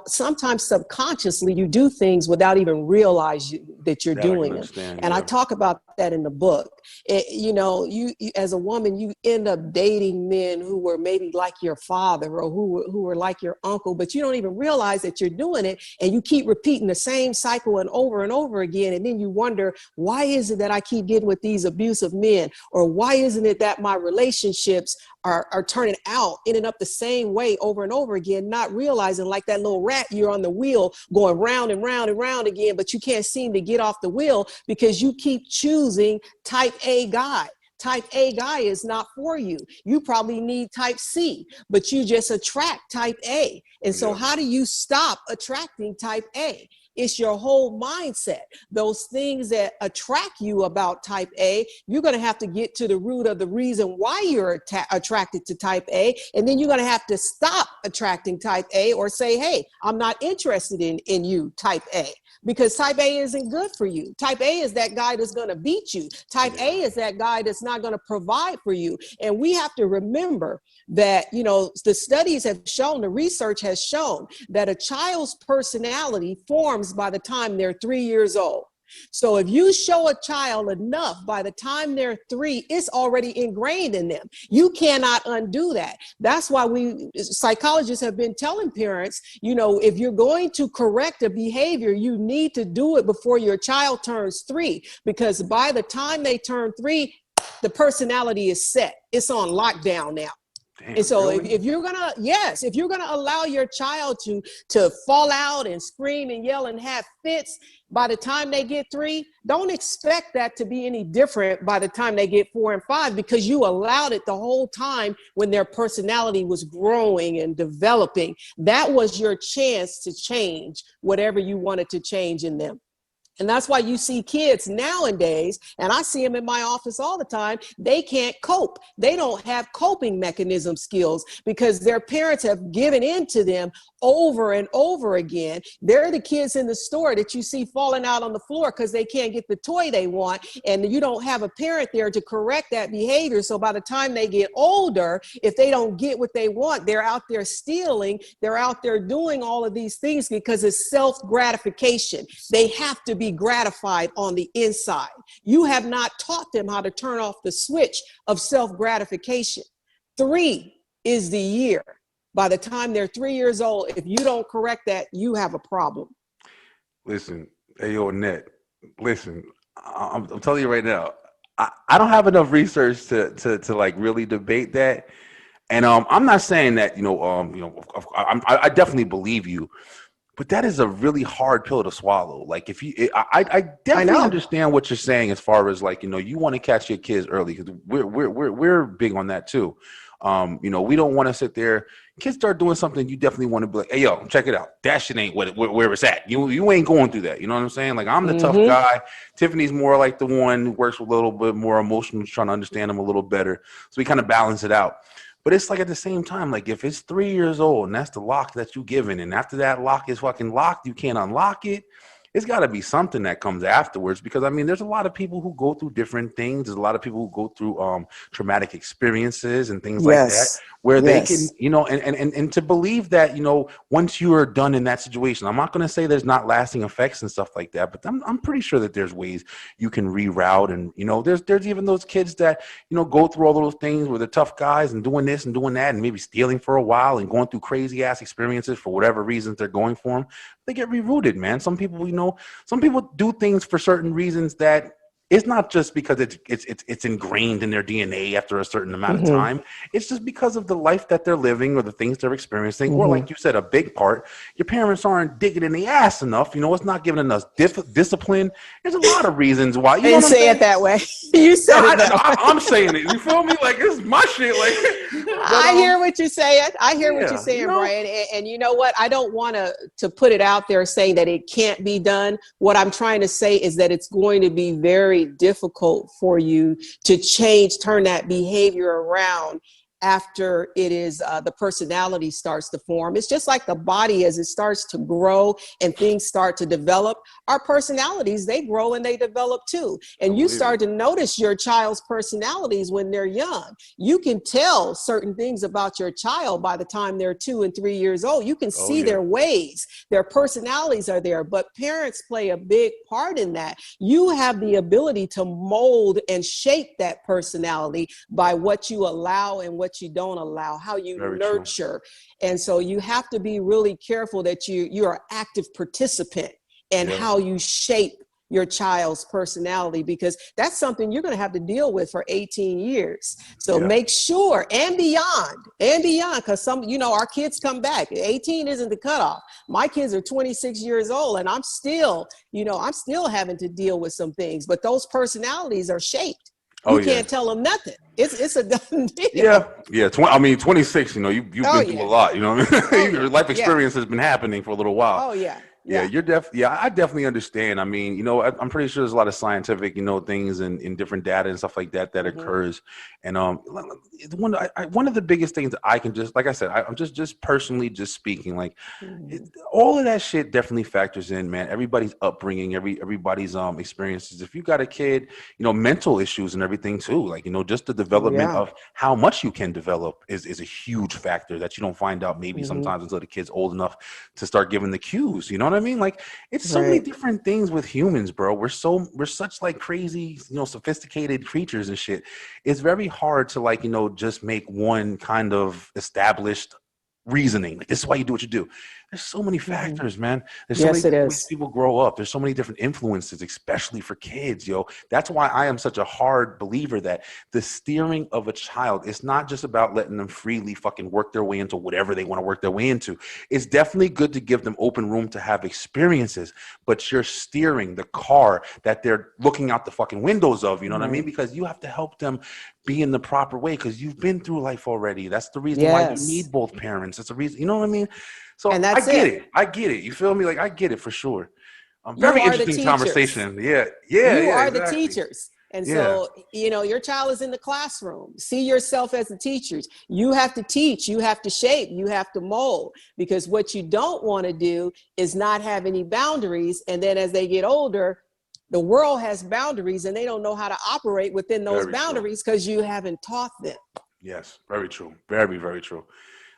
sometimes subconsciously you do things without even realizing that you're doing them. And I talk about that in the book. You as a woman, you end up dating men who were maybe like your father or who were like your uncle, but you don't even realize that you're doing it, and you keep repeating the same cycle and over again. And then you wonder, why is it that I keep getting with these abusive men? Or why isn't it that my relationships are turning out, ending up the same way over and over again, not realizing, like that little rat, you're on the wheel going round and round and round again, but you can't seem to get off the wheel because you keep choosing type A guy. Type A guy is not for you. You probably need type C, but you just attract type A. And so how do you stop attracting type A? It's your whole mindset. Those things that attract you about type A, you're going to have to get to the root of the reason why you're attracted to type A. And then you're going to have to stop attracting type A, or say, hey, I'm not interested in you, type A. Because type A isn't good for you. Type A is that guy that's going to beat you. Type A is that guy that's not going to provide for you. And we have to remember that, the studies have shown, the research has shown that a child's personality forms by the time they're 3 years old. So if you show a child enough, by the time they're 3, it's already ingrained in them. You cannot undo that. That's why psychologists have been telling parents, if you're going to correct a behavior, you need to do it before your child turns 3, because by the time they turn 3, the personality is set. It's on lockdown now. Damn, and so really? if you're gonna allow your child to fall out and scream and yell and have fits by the time they get 3, don't expect that to be any different by the time they get 4 and 5, because you allowed it the whole time when their personality was growing and developing. That was your chance to change whatever you wanted to change in them. And that's why you see kids nowadays, and I see them in my office all the time, they can't cope. They don't have coping mechanism skills because their parents have given in to them over and over again. They're the kids in the store that you see falling out on the floor because they can't get the toy they want, and you don't have a parent there to correct that behavior. So by the time they get older, if they don't get what they want, they're out there stealing, they're out there doing all of these things because it's self-gratification. They have to be gratified on the inside. You have not taught them how to turn off the switch of self-gratification. 3 is the year. By the time they're 3 years old, if you don't correct that, you have a problem. Listen, hey, yo, Annette, listen, I'm telling you right now, I don't have enough research to like really debate that. And I'm not saying that, I definitely believe you. But that is a really hard pill to swallow. Like I definitely understand what you're saying as far as like, you want to catch your kids early, because we're big on that too. You know, we don't want to sit there. Kids start doing something, you definitely want to be like, hey, yo, check it out. That shit ain't where it's at. You ain't going through that. You know what I'm saying? Like, I'm the tough guy. Tiffany's more like the one who works with a little bit more emotional, trying to understand them a little better. So we kind of balance it out. But it's like at the same time, like if it's 3 years old and that's the lock that you given, and after that lock is fucking locked, you can't unlock it. It's got to be something that comes afterwards, because I mean, there's a lot of people who go through different things. There's a lot of people who go through traumatic experiences and things like that, where they can, you know, and to believe that, you know, once you are done in that situation, I'm not going to say there's not lasting effects and stuff like that, but I'm pretty sure that there's ways you can reroute. And, you know, there's even those kids that, you know, go through all those things where they're tough guys and doing this and doing that and maybe stealing for a while and going through crazy ass experiences for whatever reasons they're going for them. They get rerouted, man. Some people, you know, some people do things for certain reasons that it's not just because it's ingrained in their DNA after a certain amount of time. It's just because of the life that they're living or the things they're experiencing. Or like you said, a big part, your parents aren't digging in the ass enough. You know, it's not giving enough discipline. There's a lot of reasons why. You I didn't say it that way. You said it that way. I'm saying it. You feel me? Like, it's my shit. Like, I hear what you're saying. I hear what yeah, you're saying, you know? Brian. And you know what? I don't want to put it out there saying that it can't be done. What I'm trying to say is that it's going to be very difficult for you to turn that behavior around after it is the personality starts to form. It's just like the body, as it starts to grow and things start to develop, our personalities, they grow and they develop too. And you start to notice your child's personalities when they're young. You can tell certain things about your child by the time they're 2 and 3 years old. You can see their ways, their personalities are there, but parents play a big part in that. You have the ability to mold and shape that personality by what you allow and what you don't allow, how you nurture. And so you have to be really careful that you're an active participant in how you shape your child's personality, because that's something you're going to have to deal with for 18 years. So make sure, and beyond, because some, you know, our kids come back. 18 isn't the cutoff. My kids are 26 years old and I'm still having to deal with some things, but those personalities are shaped. You can't tell them nothing. It's a done deal. Yeah. 26. You know, you've been through a lot. You know, what I mean? Your life experience has been happening for a little while. Yeah, I definitely understand. I mean, you know, I'm pretty sure there's a lot of scientific, you know, things in different data and stuff like that occurs. And one of the biggest things that I can just, like I said, I'm just personally just speaking, like all of that shit definitely factors in, man. Everybody's upbringing, everybody's experiences. If you got a kid, you know, mental issues and everything too, like, you know, just the development of how much you can develop is a huge factor that you don't find out maybe sometimes until the kid's old enough to start giving the cues. You know what I mean? Like, it's so many different things with humans, bro. We're such like crazy, you know, sophisticated creatures and shit. It's very hard to, like, you know, just make one kind of established reasoning. Like, this is why you do what you do. There's so many factors, man. There's so many ways people grow up. There's so many different influences, especially for kids, yo. That's why I am such a hard believer that the steering of a child is not just about letting them freely fucking work their way into whatever they want to work their way into. It's definitely good to give them open room to have experiences, but you're steering the car that they're looking out the fucking windows of, you know what I mean? Because you have to help them be in the proper way, because you've been through life already. That's the reason why you need both parents. That's the reason, you know what I mean? So I get it. I get it. You feel me? Like, I get it for sure. Very interesting conversation. You are the teachers. And so, you know, your child is in the classroom. See yourself as the teachers. You have to teach, you have to shape, you have to mold, because what you don't want to do is not have any boundaries. And then as they get older, the world has boundaries and they don't know how to operate within those boundaries because you haven't taught them. Yes, very true. Very, very true.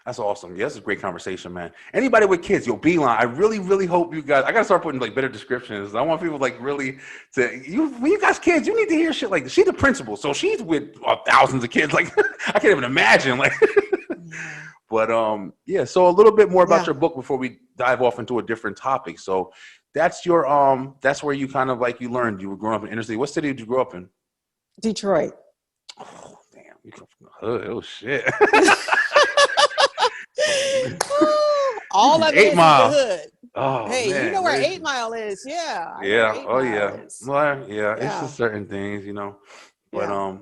That's awesome. Yeah, this is a great conversation, man. Anybody with kids, yo, Beeline, I really, really hope you guys, I got to start putting like better descriptions. I want people like really when you guys kids, you need to hear shit like this. She's the principal. So she's with thousands of kids. Like, I can't even imagine. Like, but so a little bit more about your book before we dive off into a different topic. So that's your, that's where you kind of like, you learned, you were growing up in inner city. What city did you grow up in? Detroit. Oh, damn. You come from the hood. Oh, shit. All of it is in the hood. Oh, hey, man, you know where 8 Mile is? Yeah. Yeah. Oh, yeah. Well, yeah. It's just certain things, you know. But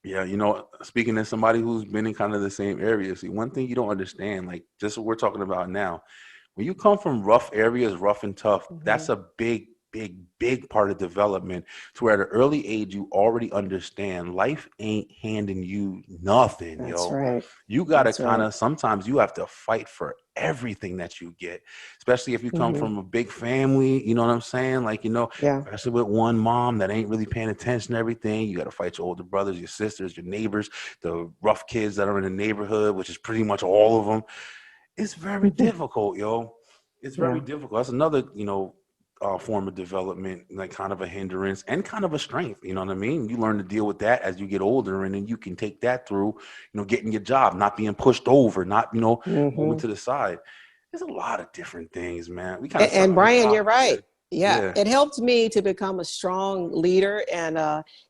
Yeah, you know, speaking as somebody who's been in kind of the same area, see, one thing you don't understand, like just what we're talking about now, when you come from rough areas, rough and tough, Hmm. that's a big, big, big part of development to where at an early age, you already understand life ain't handing you nothing, That's yo. right. You got to That's kind right. of, sometimes you have to fight for everything that you get, especially if you come Hmm. from a big family, you know what I'm saying? Like, you know, Yeah. especially with one mom that ain't really paying attention to everything. You got to fight your older brothers, your sisters, your neighbors, the rough kids that are in the neighborhood, which is pretty much all of them. It's very difficult, yo. It's very Yeah. difficult. That's another, you know, form of development, like kind of a hindrance and kind of a strength. You know what I mean? You learn to deal with that as you get older, and then you can take that through, you know, getting your job, not being pushed over, not, you know, moving Hmm. to the side. There's a lot of different things, man. We kind of And started this Brian, off. you're right. Yeah. Yeah, Yeah. it helped me to become a strong leader, and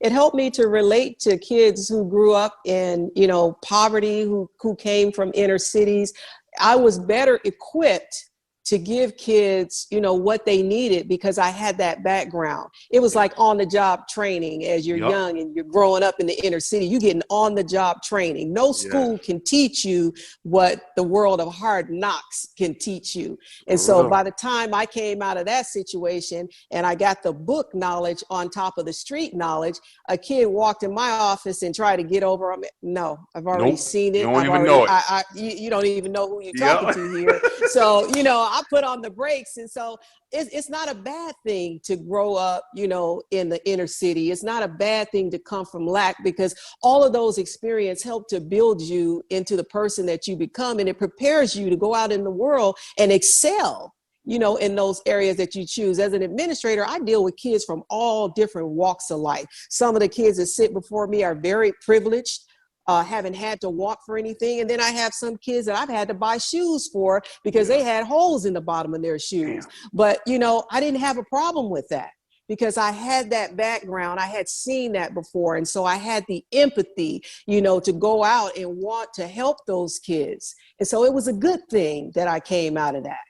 it helped me to relate to kids who grew up in, you know, poverty, who came from inner cities. I was better equipped to give kids, you know, what they needed because I had that background. It was Yeah. like on the job training as you're Yup. young and you're growing up in the inner city. You getting on the job training. No Yeah. school can teach you what the world of hard knocks can teach you. And For so real. by the time I came out of that situation and I got the book knowledge on top of the street knowledge, a kid walked in my office and tried to get over on me. No, I've already Nope. seen You it. don't I've even already, know it. you don't even know who you're talking Yep. to here. So, you know, I put on the brakes. And so it's not a bad thing to grow up, you know, in the inner city. It's not a bad thing to come from lack because all of those experiences help to build you into the person that you become. And it prepares you to go out in the world and excel, you know, in those areas that you choose. As an administrator, I deal with kids from all different walks of life. Some of the kids that sit before me are very privileged, haven't had to walk for anything. And then I have some kids that I've had to buy shoes for because Yeah. they had holes in the bottom of their shoes. Damn. But, you know, I didn't have a problem with that because I had that background. I had seen that before. And so I had the empathy, you know, to go out and want to help those kids. And so it was a good thing that I came out of that.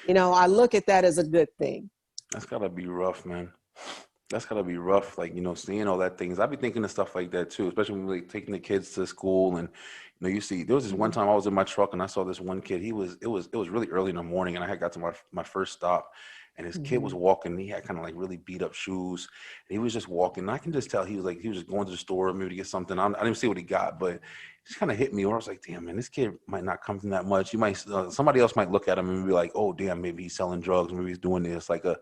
You know, I look at that as a good thing. That's gotta be rough, man. That's gotta be rough. Like, you know, seeing all that things. I be thinking of stuff like that too, especially when we like taking the kids to school and you know, you see there was this one Mhm. time I was in my truck and I saw this one kid. It was really early in the morning and I had got to my first stop and this kid was Mhm. walking. And he had kind of like really beat up shoes. And he was just walking. And I can just tell he was just going to the store maybe to get something. I didn't see what he got, but it just kind of hit me where I was like, damn, man, this kid might not come from that much. You might somebody else might look at him and be like, oh, damn, maybe he's selling drugs, maybe he's doing this. Like a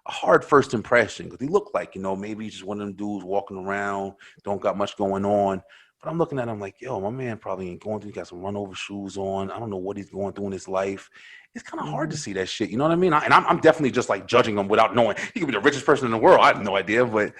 hard first impression because he looked like, you know, maybe he's just one of them dudes walking around, don't got much going on. But I'm looking at him like, yo, my man probably ain't going through. He got some run over shoes on. I don't know what he's going through in his life. It's kind of hard to Mhm. see that shit. You know what I mean? I'm definitely just like judging him without knowing. He could be the richest person in the world. I have no idea. But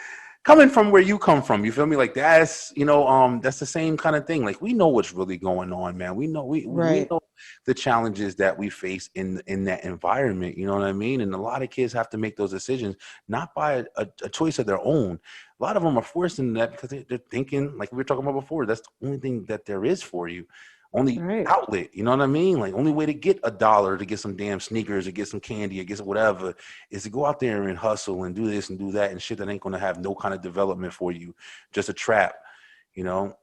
coming from where you come from, you feel me? Like that's, you know, that's the same kind of thing. Like we know what's really going on, man. We know we Right. know the challenges that we face in that environment. You know what I mean? And a lot of kids have to make those decisions not by a choice of their own. A lot of them are forced into that because they're thinking, like we were talking about before, that's the only thing that there is for you. Only Right. outlet, you know what I mean? Like only way to get $1 to get some damn sneakers or get some candy or get some whatever is to go out there and hustle and do this and do that and shit that ain't gonna have no kind of development for you. Just a trap, you know?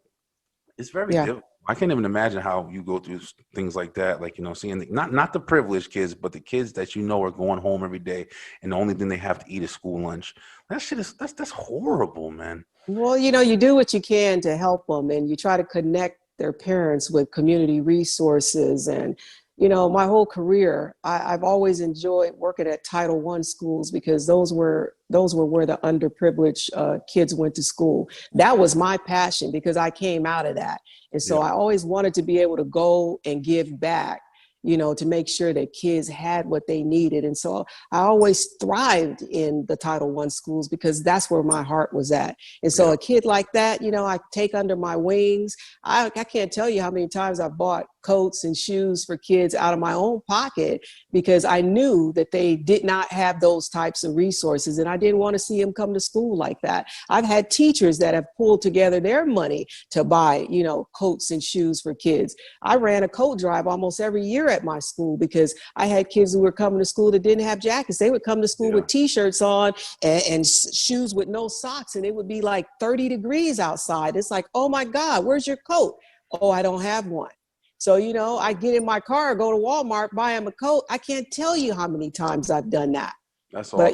It's very Yeah. difficult. I can't even imagine how you go through things like that. Like, you know, seeing not the privileged kids, but the kids that you know are going home every day and the only thing they have to eat is school lunch. That shit is that's horrible, man. Well, you know, you do what you can to help them and you try to connect their parents with community resources. And, you know, my whole career, I've always enjoyed working at Title I schools because those were where the underprivileged kids went to school. That was my passion because I came out of that. And so Yeah, I always wanted to be able to go and give back, you know, to make sure that kids had what they needed. And so I always thrived in the Title I schools because that's where my heart was at. And so yeah, a kid like that, you know, I take under my wings. I can't tell you how many times I've bought coats and shoes for kids out of my own pocket because I knew that they did not have those types of resources. And I didn't want to see them come to school like that. I've had teachers that have pulled together their money to buy, coats and shoes for kids. I ran a coat drive almost every year at my school because I had kids who were coming to school that didn't have jackets. They would come to school with t-shirts on and shoes with no socks, and it would be like 30 degrees outside. It's like, oh my God, where's your coat? Oh, I don't have one. So, I get in my car, go to Walmart, buy him a coat. I can't tell you how many times I've done that. That's awesome.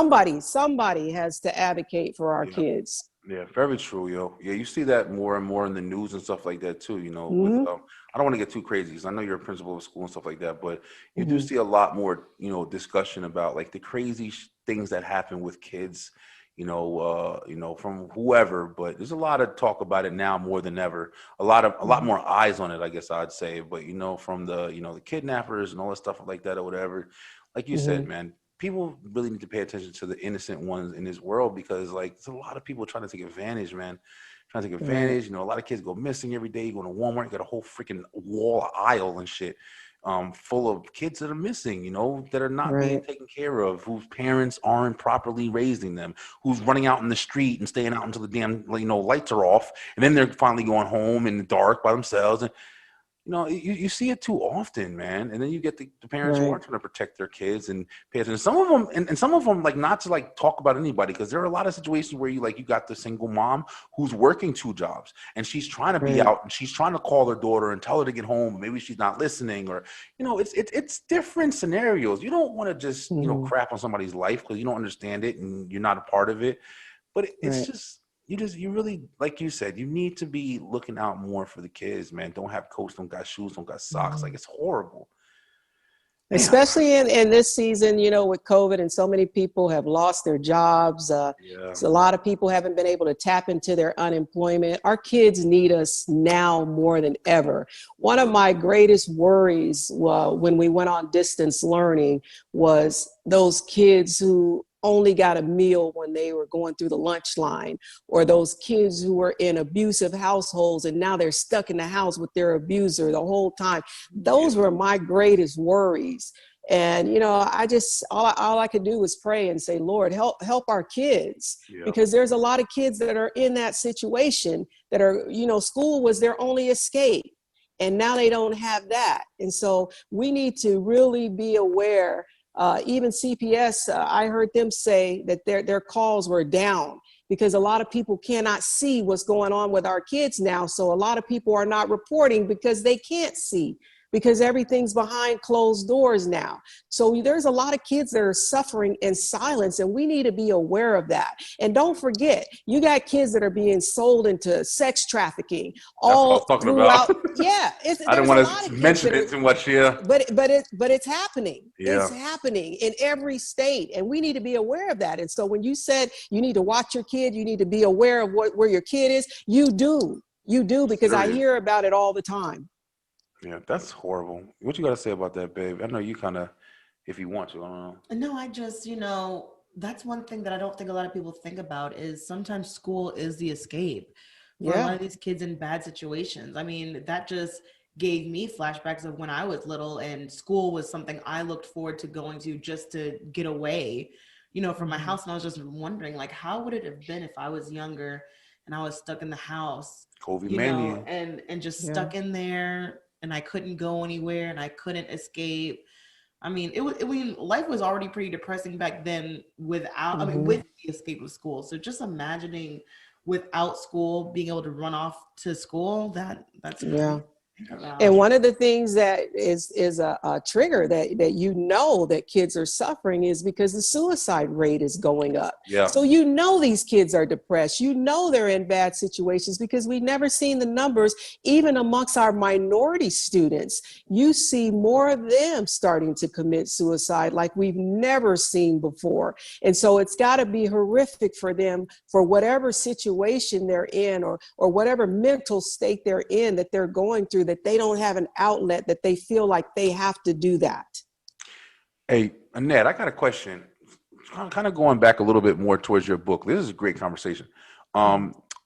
But somebody has to advocate for our kids. Yeah, very true, yo. Yeah, you see that more and more in the news and stuff like that too. Mm-hmm. I don't want to get too crazy because I know you're a principal of school and stuff like that, but you do see a lot more, discussion about like the crazy things that happen with kids, from whoever. But there's a lot of talk about it now more than ever. A lot more eyes on it, I guess I'd say. But from the kidnappers and all that stuff like that or whatever, like you said, man. People really need to pay attention to the innocent ones in this world because, like, there's a lot of people trying to take advantage, man. Trying to take advantage. A lot of kids go missing every day. You go to Walmart, you got a whole freaking wall aisle and shit full of kids that are missing, that are not being taken care of, whose parents aren't properly raising them, who's running out in the street and staying out until the damn, lights are off. And then they're finally going home in the dark by themselves. And, you see it too often, man. And then you get the parents who are trying to protect their kids and pay attention. Some of them, and some of them, like, not to like talk about anybody, because there are a lot of situations where you got the single mom who's working 2 jobs and she's trying to be out and she's trying to call her daughter and tell her to get home. Maybe she's not listening, or it's different scenarios. You don't want to just crap on somebody's life because you don't understand it and you're not a part of it. But it's just. You really, like you said, you need to be looking out more for the kids, man. Don't have coats, don't got shoes, don't got socks. Like, it's horrible. Especially in this season, with COVID, and so many people have lost their jobs. So a lot of people haven't been able to tap into their unemployment. Our kids need us now more than ever. One of my greatest worries when we went on distance learning was those kids who only got a meal when they were going through the lunch line, or those kids who were in abusive households and now they're stuck in the house with their abuser the whole time. Those were my greatest worries. And, I just, all I could do was pray and say, Lord, help our kids, because there's a lot of kids that are in that situation that are, school was their only escape. And now they don't have that. And so we need to really be aware. Even CPS, I heard them say that their calls were down because a lot of people cannot see what's going on with our kids now. So a lot of people are not reporting because they can't see, because everything's behind closed doors now. So there's a lot of kids that are suffering in silence, and we need to be aware of that. And don't forget, you got kids that are being sold into sex trafficking all throughout. Yeah, I don't want to mention it too much here. But it's happening. It's happening in every state, and we need to be aware of that. And so when you said you need to watch your kid, you need to be aware of where your kid is. You do, because I hear about it all the time. Yeah, that's horrible. What you got to say about that, babe? I know you kind of, if you want to, I don't know. No, I just, that's one thing that I don't think a lot of people think about is sometimes school is the escape for a lot of these kids in bad situations. I mean, that just gave me flashbacks of when I was little and school was something I looked forward to going to just to get away, from my house. And I was just wondering, like, how would it have been if I was younger and I was stuck in the house, COVID mania, and just stuck in there. And I couldn't go anywhere and I couldn't escape. I mean, life was already pretty depressing back then with the escape of school. So just imagining without school, being able to run off to school, that's crazy. And one of the things that is a trigger that that kids are suffering is because the suicide rate is going up. Yeah. So these kids are depressed. They're in bad situations because we've never seen the numbers, even amongst our minority students. You see more of them starting to commit suicide like we've never seen before. And so it's got to be horrific for them, for whatever situation they're in or whatever mental state they're in that they're going through, that they don't have an outlet, that they feel like they have to do that. Hey, Annette, I got a question. Kind of going back a little bit more towards your book. This is a great conversation.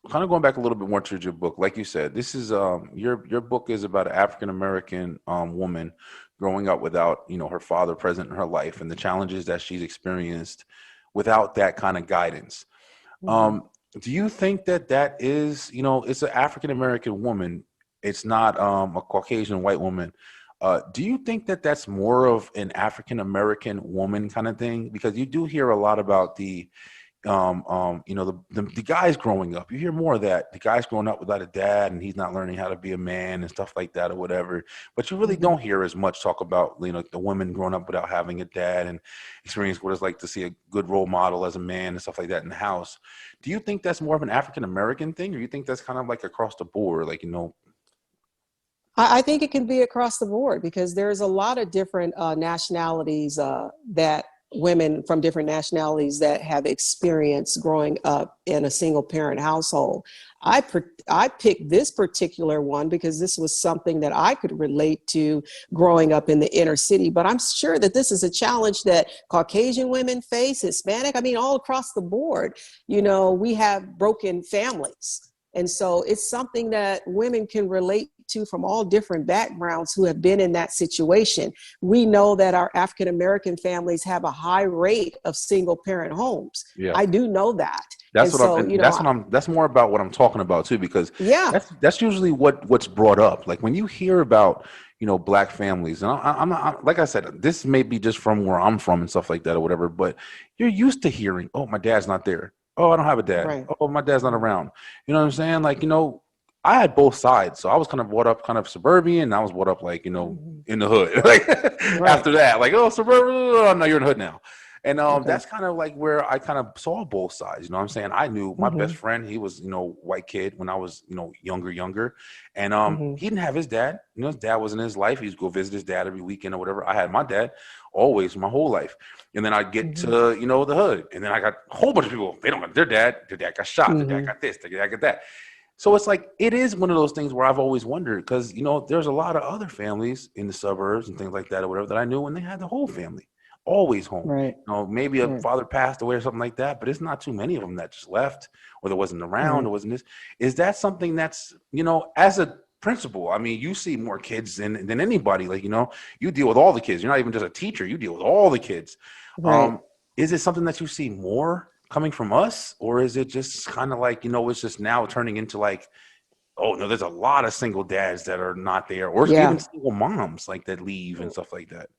kind of going back a little bit more to your book, like you said, this is your book is about an African American woman growing up without, you know, her father present in her life and the challenges that she's experienced without that kind of guidance. Mhm. Um, do you think that that is, you know, it's an African American woman, it's not a Caucasian white woman. Do you think that that's more of an African American woman kind of thing? Because you do hear a lot about the you know, the guys growing up. You hear more of that. The guys growing up without a dad and he's not learning how to be a man and stuff like that or whatever. But you really Mhm. don't hear as much talk about, you know, the women growing up without having a dad and experience what it's like to see a good role model as a man and stuff like that in the house. Do you think that's more of an African American thing, or you think that's kind of like across the board, like, you know? I think it can be across the board because there's a lot of different nationalities that women from different nationalities that have experience growing up in a single parent household. I picked this particular one because this was something that I could relate to growing up in the inner city. But I'm sure that this is a challenge that Caucasian women face, Hispanic, I mean, all across the board. You know, we have broken families. And so it's something that women can relate to from all different backgrounds who have been in that situation. We know that our African American families have a high rate of single parent homes. Yeah. I do know that. And That's what so, and that's what I'm that's more about what I'm talking about too, because yeah. that's usually what's brought up. Like when you hear about, you know, black families, and I'm not like I said, this may be just from where I'm from and stuff like that or whatever, but you're used to hearing, oh, my dad's not there. Oh, I don't have a dad. Right. Oh, my dad's not around. You know what I'm saying? Like, you know, I had both sides. So I was kind of brought up kind of suburban, and I was brought up like, you know, Mhm. in the hood. Like Right. after that, like, oh, suburban, oh, no, you're in the hood now. And Okay. that's kind of like where I kind of saw both sides. You know what I'm saying? I knew my best Hmm. friend, he was, you know, white kid when I was, you know, younger. And Hmm. he didn't have his dad. You know, his dad wasn't in his life. He used to go visit his dad every weekend or whatever. I had my dad always my whole life. And then I'd get Hmm. to, you know, the hood. And then I got a whole bunch of people. They don't got their dad got shot, their dad Hmm. got this, their dad got that. So it's like it is one of those things where I've always wondered because you know there's a lot of other families in the suburbs and things like that or whatever that I knew when they had the whole family always home. Right. You know, maybe a Right. father passed away or something like that, but it's not too many of them that just left or there wasn't around Right. or wasn't this. Is that something that's, you know, as a principal? I mean, you see more kids than anybody. Like, you know, you deal with all the kids. You're not even just a teacher. You deal with all the kids. Right. Um, is it something that you see more coming from us, or is it just kind of like, you know, it's just now turning into like, oh no, there's a lot of single dads that are not there, or even Yeah. single moms like that leave and stuff like that.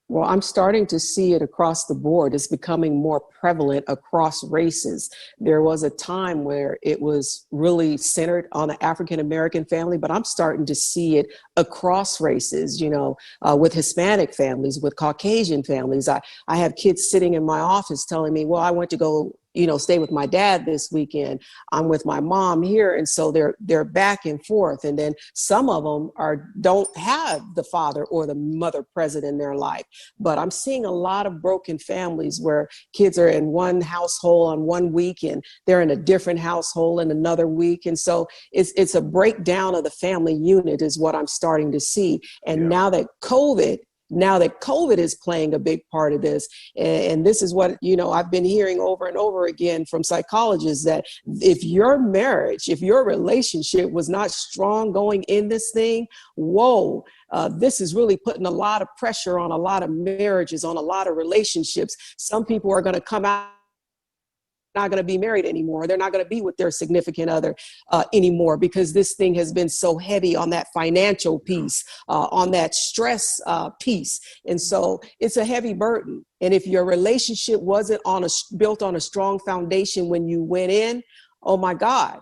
Well, I'm starting to see it across the board. It's becoming more prevalent across races. There was a time where it was really centered on the African American family, but I'm starting to see it across races, you know, with Hispanic families, with Caucasian families. I have kids sitting in my office telling me, well, I went to go, you know, stay with my dad this weekend. I'm with my mom here. And so they're back and forth. And then some of them don't have the father or the mother present in their life. But I'm seeing a lot of broken families where kids are in one household on one week and they're in a different household in another week. And so it's a breakdown of the family unit is what I'm starting to see. And Yeah. now that COVID is playing a big part of this, and this is what, you know, I've been hearing over and over again from psychologists that if your marriage, if your relationship was not strong going in this thing, whoa, this is really putting a lot of pressure on a lot of marriages, on a lot of relationships. Some people are going to come out not going to be married anymore. They're not going to be with their significant other anymore because this thing has been so heavy on that financial piece, on that stress piece. And so it's a heavy burden. And if your relationship wasn't built on a strong foundation when you went in, oh my God,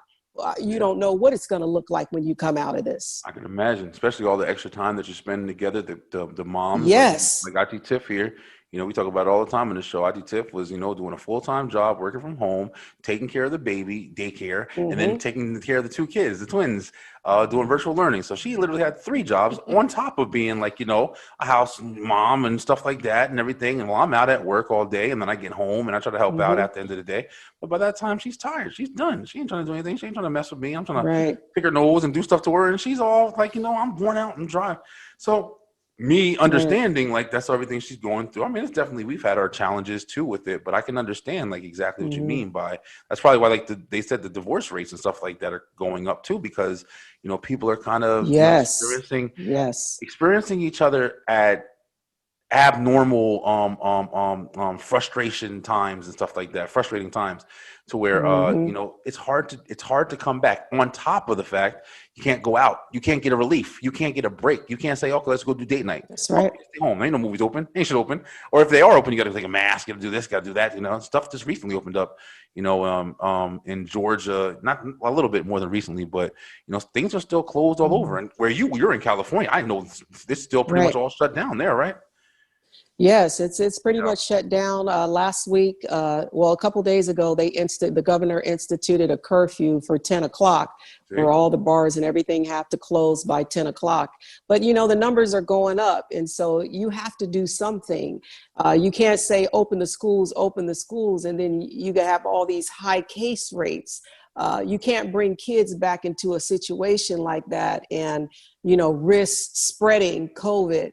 you Yeah. don't know what it's going to look like when you come out of this. I can imagine, especially all the extra time that you're spending together. The moms Yes. like Auntie Tiff here, you know, we talk about it all the time in the show. Auntie Tiff was, you know, doing a full-time job, working from home, taking care of the baby, daycare, and then Mm-hmm. taking care of the two kids, the twins, doing virtual learning. So she literally had three jobs on top of being like, you know, a house mom and stuff like that and everything. And while I'm out at work all day, and then I get home and I try to help out Mm-hmm. at the end of the day. But by that time, she's tired. She's done. She ain't trying to do anything. She ain't trying to mess with me. I'm trying to Right. pick her nose and do stuff to her, and she's all like, you know, I'm worn out and dry. So me understanding like that's everything she's going through. I mean, it's definitely, we've had our challenges too with it, but I can understand like exactly what you mean by, that's probably why like they said the divorce rates and stuff like that are going up too, because people are kind of Yes. Yes. experiencing each other at abnormal frustration times and stuff like that, frustrating times, to where Hmm. it's hard to come back, on top of the fact you can't go out, you can't get a relief, you can't get a break, you can't say, okay, let's go do date night. That's No, right. stay home, ain't no movies open, ain't shit open. Or if they are open, you gotta take a mask, you gotta do this, gotta do that. Stuff just recently opened up in Georgia, not a little bit more than recently, but things are still closed all over. And where you're in California, I know it's still pretty much Right. all shut down there, right? Yes, it's pretty Yeah. much shut down. Last week, well, a couple days ago, the governor instituted a curfew for 10 o'clock, See? where all the bars and everything have to close by 10 o'clock. But the numbers are going up, and so you have to do something. You can't say open the schools, and then you have all these high case rates. You can't bring kids back into a situation like that and risk spreading COVID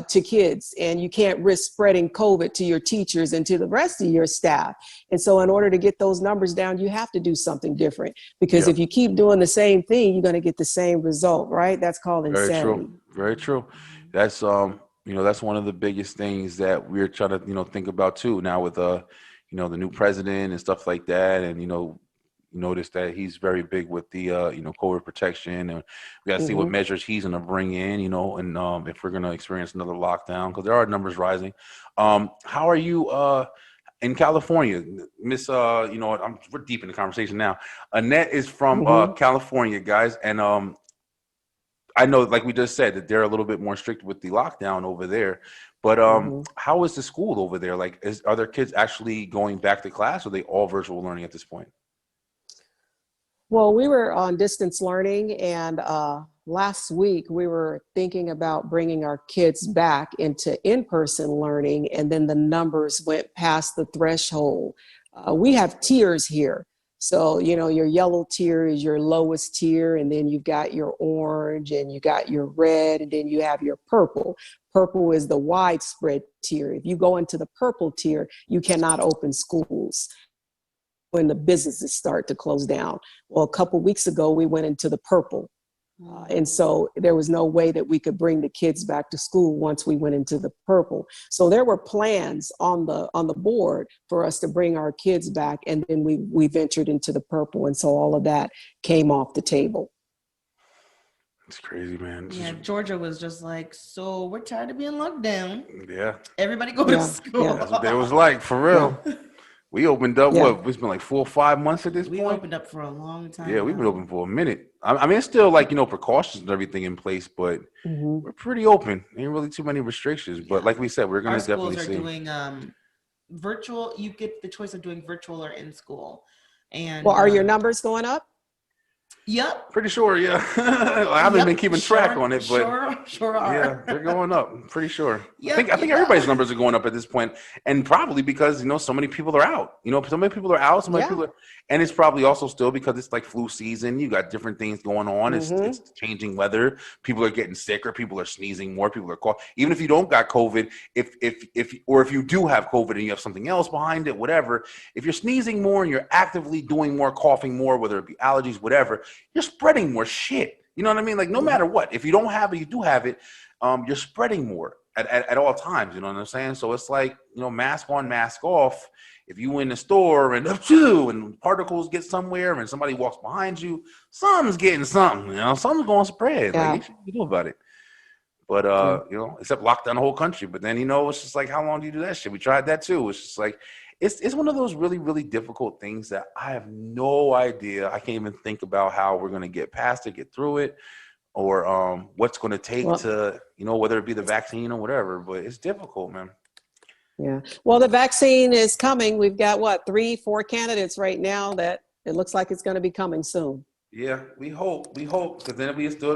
to kids, and you can't risk spreading COVID to your teachers and to the rest of your staff. And so in order to get those numbers down, you have to do something different, because Yeah. if you keep doing the same thing, you're going to get the same result, right? That's called Very true. insanity. Very true. That's that's one of the biggest things that we're trying to think about too now with the new president and stuff like that. And you notice that he's very big with the COVID protection, and we got to see what Hmm. measures he's going to bring in, and if we're going to experience another lockdown, because there are numbers rising. How are you in California, Miss? We're deep in the conversation now. Annette is from Hmm. California, guys, and I know, like we just said, that they're a little bit more strict with the lockdown over there. But Hmm. how is the school over there? Like, are their kids actually going back to class, or are they all virtual learning at this point? Well, we were on distance learning, and last week we were thinking about bringing our kids back into in-person learning, and then the numbers went past the threshold. We have tiers here. So, your yellow tier is your lowest tier, and then you've got your orange, and you got your red, and then you have your purple. Purple is the widespread tier. If you go into the purple tier, you cannot open schools when the businesses start to close down. Well, a couple weeks ago, we went into the purple. And so there was no way that we could bring the kids back to school once we went into the purple. So there were plans on the board for us to bring our kids back, and then we ventured into the purple, and so all of that came off the table. It's crazy, man. Yeah, Georgia was just like, so we're tired of being locked down. Yeah, Everybody go to Yeah, school. that's what they was like, for yeah, real. We opened up, yeah. what? It's been like 4 or 5 months at this We've point. opened up for a long time Yeah, we've been now. open for a minute. I mean, it's still like precautions and everything in place, but Hmm. we're pretty open. Ain't really too many restrictions. But Yeah. like we said, we're Our gonna schools definitely are see. doing virtual. You get the choice of doing virtual or in school. Well, And are your numbers going up? yep, Pretty sure, yeah. I haven't been yep, keeping track on it, but sure yeah, are. they're going up. I'm pretty sure. Yep, I think everybody's numbers are going up at this point, and probably because so many people are out. So many people are out. So many Yeah. people are, and it's probably also still because it's like flu season. You got different things going on. Hmm. It's changing weather. People are getting sicker. People are sneezing more. People are coughing. Even if you don't got COVID, if you do have COVID and you have something else behind it, whatever. If you're sneezing more and you're actively doing more, coughing more, whether it be allergies, whatever, you're spreading more shit. You know what I mean? Like no Yeah. matter what, if you don't have it, you do have it. You're spreading more at all times. You know what I'm saying? So it's like mask on, mask off. If you in the store and particles get somewhere and somebody walks behind you, something's getting something. Something's going to spread. Like Yeah. ain't shit you can do about it. But Yeah. except lock down the whole country. But then it's just like, how long do you do that shit? We tried that too. It's just like it's one of those really, really difficult things that I have no idea. I can't even think about how we're gonna get past it, get through it, or what's gonna take Well, to, whether it be the vaccine or whatever. But it's difficult, man. yeah. Well, the vaccine is coming. We've got what, 3, 4 candidates right now that it looks like it's going to be coming soon. Yeah, we hope, because then we still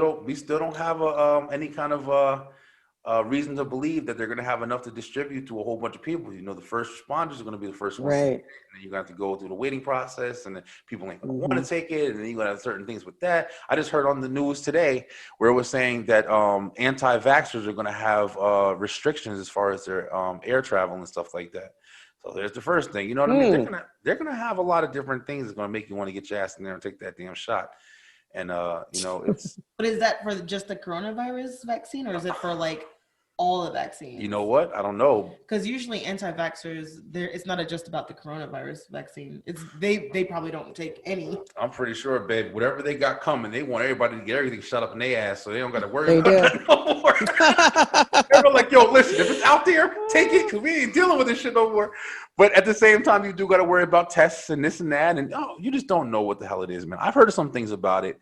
don't have any kind of reason to believe that they're going to have enough to distribute to a whole bunch of people. You know, the first responders are going to be the first ones, Right. and then you got to go through the waiting process, and then people ain't going to Mm-hmm. want to take it, and then you got to have certain things with that. I just heard on the news today where it was saying that anti-vaxxers are going to have restrictions as far as their air travel and stuff like that. So there's the first thing. You know what I mean? They're gonna have a lot of different things that's gonna make you want to get your ass in there and take that damn shot. And you know, it's. But is that for just the coronavirus vaccine, or is it for like all the vaccines? You know what? I don't know. Because usually anti-vaxxers, it's not just about the coronavirus vaccine. It's they probably don't take any. I'm pretty sure, babe, whatever they got coming, they want everybody to get everything shut up in their ass, so they don't got to worry about that no more. They're like, yo, listen, if it's out there, take it, because we ain't dealing with this shit no more. But at the same time, you do got to worry about tests and this and that, and you just don't know what the hell it is, man. I've heard of some things about it,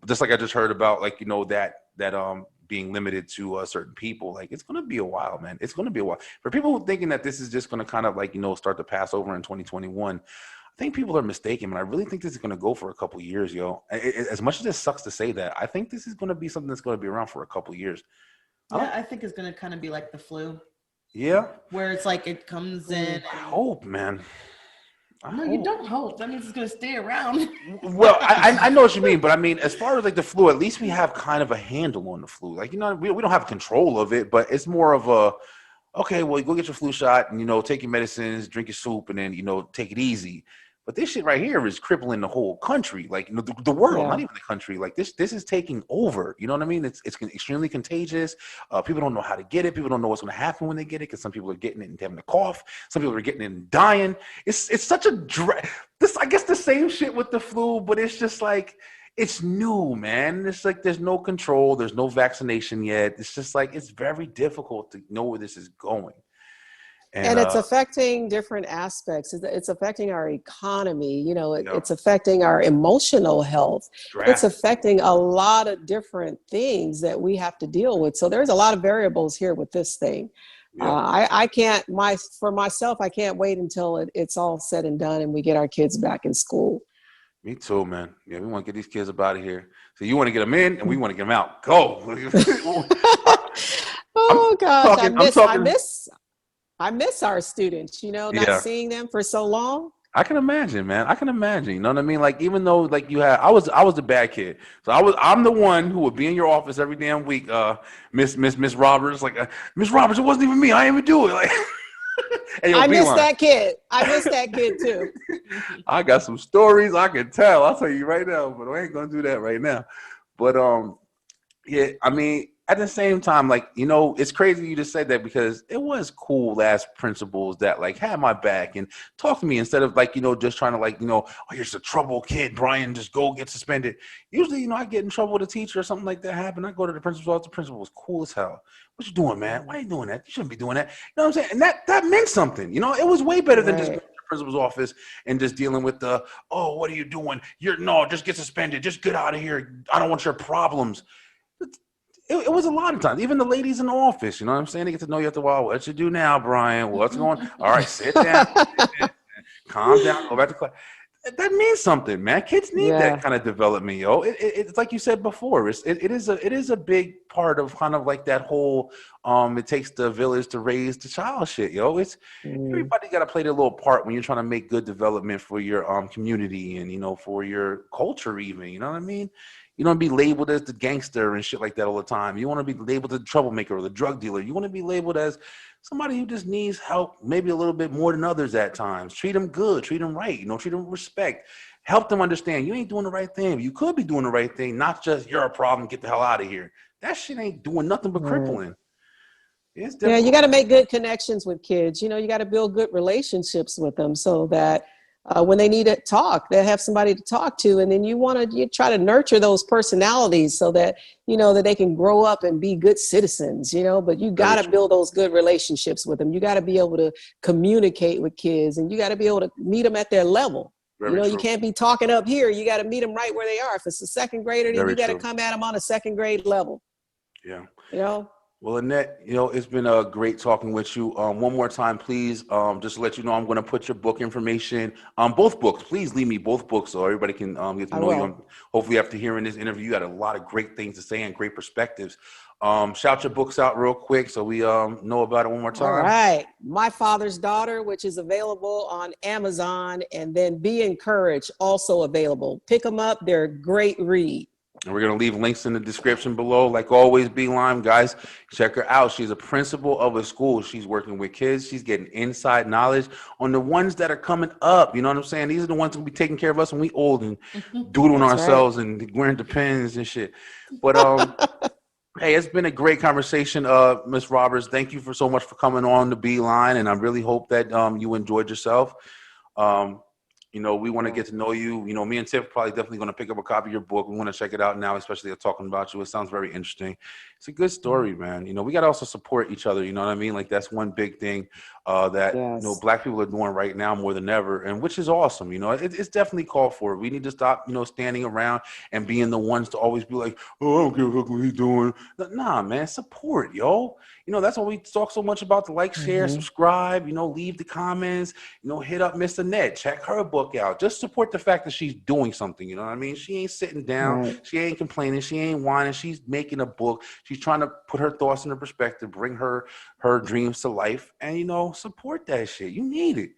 just like I just heard about, like, you know, that being limited to certain people. Like, it's going to be a while, man. It's going to be a while. For people thinking that this is just going to kind of like, you know, start to pass over in 2021, I think people are mistaken, man. I really think this is going to go for a couple of years, yo. As much as it sucks to say that, I think this is going to be something that's going to be around for a couple of years. Yeah, I think it's going to kind of be like the flu. Yeah. Where it's like it comes in. I hope, man. You don't hope. That means it's going to stay around. Well, I know what you mean, but I mean, as far as like the flu, at least we have kind of a handle on the flu. Like, you know, we don't have control of it, but it's more of a, okay, well, you go get your flu shot and, you know, take your medicines, drink your soup, and then, you know, take it easy. But this shit right here is crippling the whole country, like, you know, the world, not even the country. Like, this is taking over. You know what I mean? It's extremely contagious. People don't know how to get it. People don't know what's going to happen when they get it, because some people are getting it and having a cough. Some people are getting it and dying. It's such a I guess the same shit with the flu, but it's just like, it's new, man. It's like there's no control. There's no vaccination yet. It's just like, it's very difficult to know where this is going. And it's affecting different aspects. It's affecting our economy. You know, it's affecting our emotional health. It's affecting a lot of different things that we have to deal with. So there's a lot of variables here with this thing. I can't, for myself, I can't wait until it's all said and done and we get our kids back in school. Me too, man. Yeah, we want to get these kids up out of here. So you want to get them in and we want to get them out. Go. Oh, gosh. I miss our students, you know, not seeing them for so long. I can imagine, man. I can imagine. You know what I mean? Like, even though, like, I was the bad kid. So I'm the one who would be in your office every damn week. Miss Roberts, like, Miss Roberts, it wasn't even me. I didn't even do it. Like, hey, yo, I miss that kid. I miss that kid too. I got some stories I can tell. I'll tell you right now, but I ain't gonna do that right now. But yeah, I mean, at the same time, like, you know, it's crazy you just said that, because it was cool ass principals that like had my back and talked to me instead of like, you know, just trying to like, you know, oh, here's a trouble kid, Brian, just go get suspended. Usually, you know, I get in trouble with a teacher or something like that happen. I go to the principal's office. The principal was cool as hell. What you doing, man? Why are you doing that? You shouldn't be doing that. You know what I'm saying? And that meant something. You know, it was way better than just going to the principal's office and just dealing with the, oh, what are you doing? Just get suspended. Just get out of here. I don't want your problems. It was a lot of times. Even the ladies in the office, you know what I'm saying? They get to know you after a while. What you do now, Brian? What's going on? All right, sit down. Calm down. Go back to class. That means something, man. Kids need that kind of development, yo. It's like you said before. It is a big part of kind of like that whole it takes the village to raise the child shit, yo. Everybody got to play their little part when you're trying to make good development for your community and, you know, for your culture even. You know what I mean? You don't be labeled as the gangster and shit like that all the time. You want to be labeled as the troublemaker or the drug dealer. You want to be labeled as somebody who just needs help, maybe a little bit more than others at times. Treat them good, treat them right, you know, treat them with respect. Help them understand you ain't doing the right thing. You could be doing the right thing, not just you're a problem, get the hell out of here. That shit ain't doing nothing but crippling. Yeah, you got to make good connections with kids. You know, you got to build good relationships with them so that when they need to talk, they have somebody to talk to. And then you try to nurture those personalities so that, you know, that they can grow up and be good citizens, you know, but you got to build those good relationships with them. You got to be able to communicate with kids and you got to be able to meet them at their level. You can't be talking up here. You got to meet them right where they are. If it's a second grader, then you got to come at them on a second grade level. Yeah. You know? Well, Annette, it's been great talking with you. One more time, please, just to let you know, I'm going to put your book information on both books. Please leave me both books so everybody can get to I know you. will. Hopefully, after hearing this interview, you had a lot of great things to say and great perspectives. Shout your books out real quick so we know about it one more All time. right. My Father's Daughter, which is available on Amazon, and then Be Encouraged, also available. Pick them up. They're a great read. And we're going to leave links in the description below. Like always, Beeline, guys, check her out. She's a principal of a school. She's working with kids. She's getting inside knowledge on the ones that are coming up. You know what I'm saying? These are the ones who will be taking care of us when we old and doodling That's ourselves and wearing depends and shit. But hey, it's been a great conversation, Miss Roberts. Thank you so much for coming on the Beeline, and I really hope that you enjoyed yourself. We want to get to know you. Me and Tiff probably definitely going to pick up a copy of your book. We want to check it out now, especially talking about you. It sounds very interesting. It's a good story, man. We got to also support each other. You know what I mean? Like that's one big thing that Yes. Black people are doing right now more than ever, and which is awesome. It's definitely called for. We need to stop, standing around and being the ones to always be like, oh, I don't give a fuck what he's doing. Nah, man, support, yo. That's why we talk so much about the like, share, subscribe. Leave the comments. Hit up Miss Annette. Check her book out. Just support the fact that she's doing something. You know what I mean? She ain't sitting down. Right. She ain't complaining. She ain't whining. She's making a book. She's trying to put her thoughts into perspective, bring her dreams to life, and support that shit. You need it.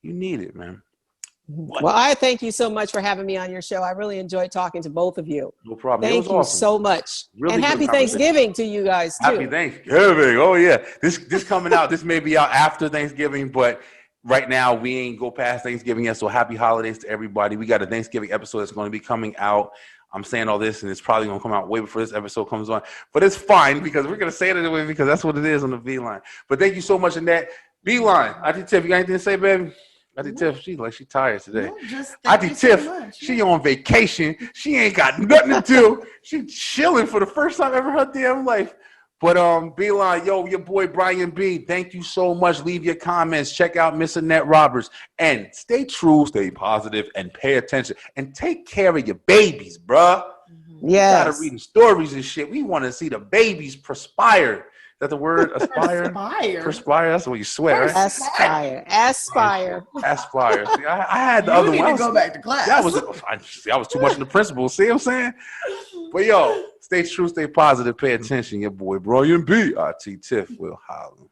You need it, man. What? Well, I thank you so much for having me on your show. I really enjoyed talking to both of you. No problem. Thank it was you awesome. so much. Really and good happy conversation. Thanksgiving to you guys too. Happy Thanksgiving. Oh yeah. This coming out. This may be out after Thanksgiving, but right now we ain't go past Thanksgiving yet. So happy holidays to everybody. We got a Thanksgiving episode that's going to be coming out. I'm saying all this, and it's probably going to come out way before this episode comes on. But it's fine because we're going to say it anyway because that's what it is on the Beeline. But thank you so much, Annette. Beeline. Auntie Tiff, you got anything to say, baby? Auntie Tiff, she tired today. No, just Auntie thank Tiff, you so much. she on vacation. She ain't got nothing to do. She chilling for the first time ever in her damn life. But Beeline, yo, your boy Brian B. Thank you so much. Leave your comments. Check out Miss Annette Roberts. And stay true, stay positive, and pay attention. And take care of your babies, bruh. Yes. We gotta read stories and shit. We want to see the babies perspire. Is that the word? Aspire? Aspire. Perspire. That's what you swear, right? Aspire. Aspire. Aspire. See, I had the You other need one. to go back to class. That was too much in the principle. See what I'm saying? But yo, stay true, stay positive, pay attention. Your boy Brian B. RT Tiff will holler.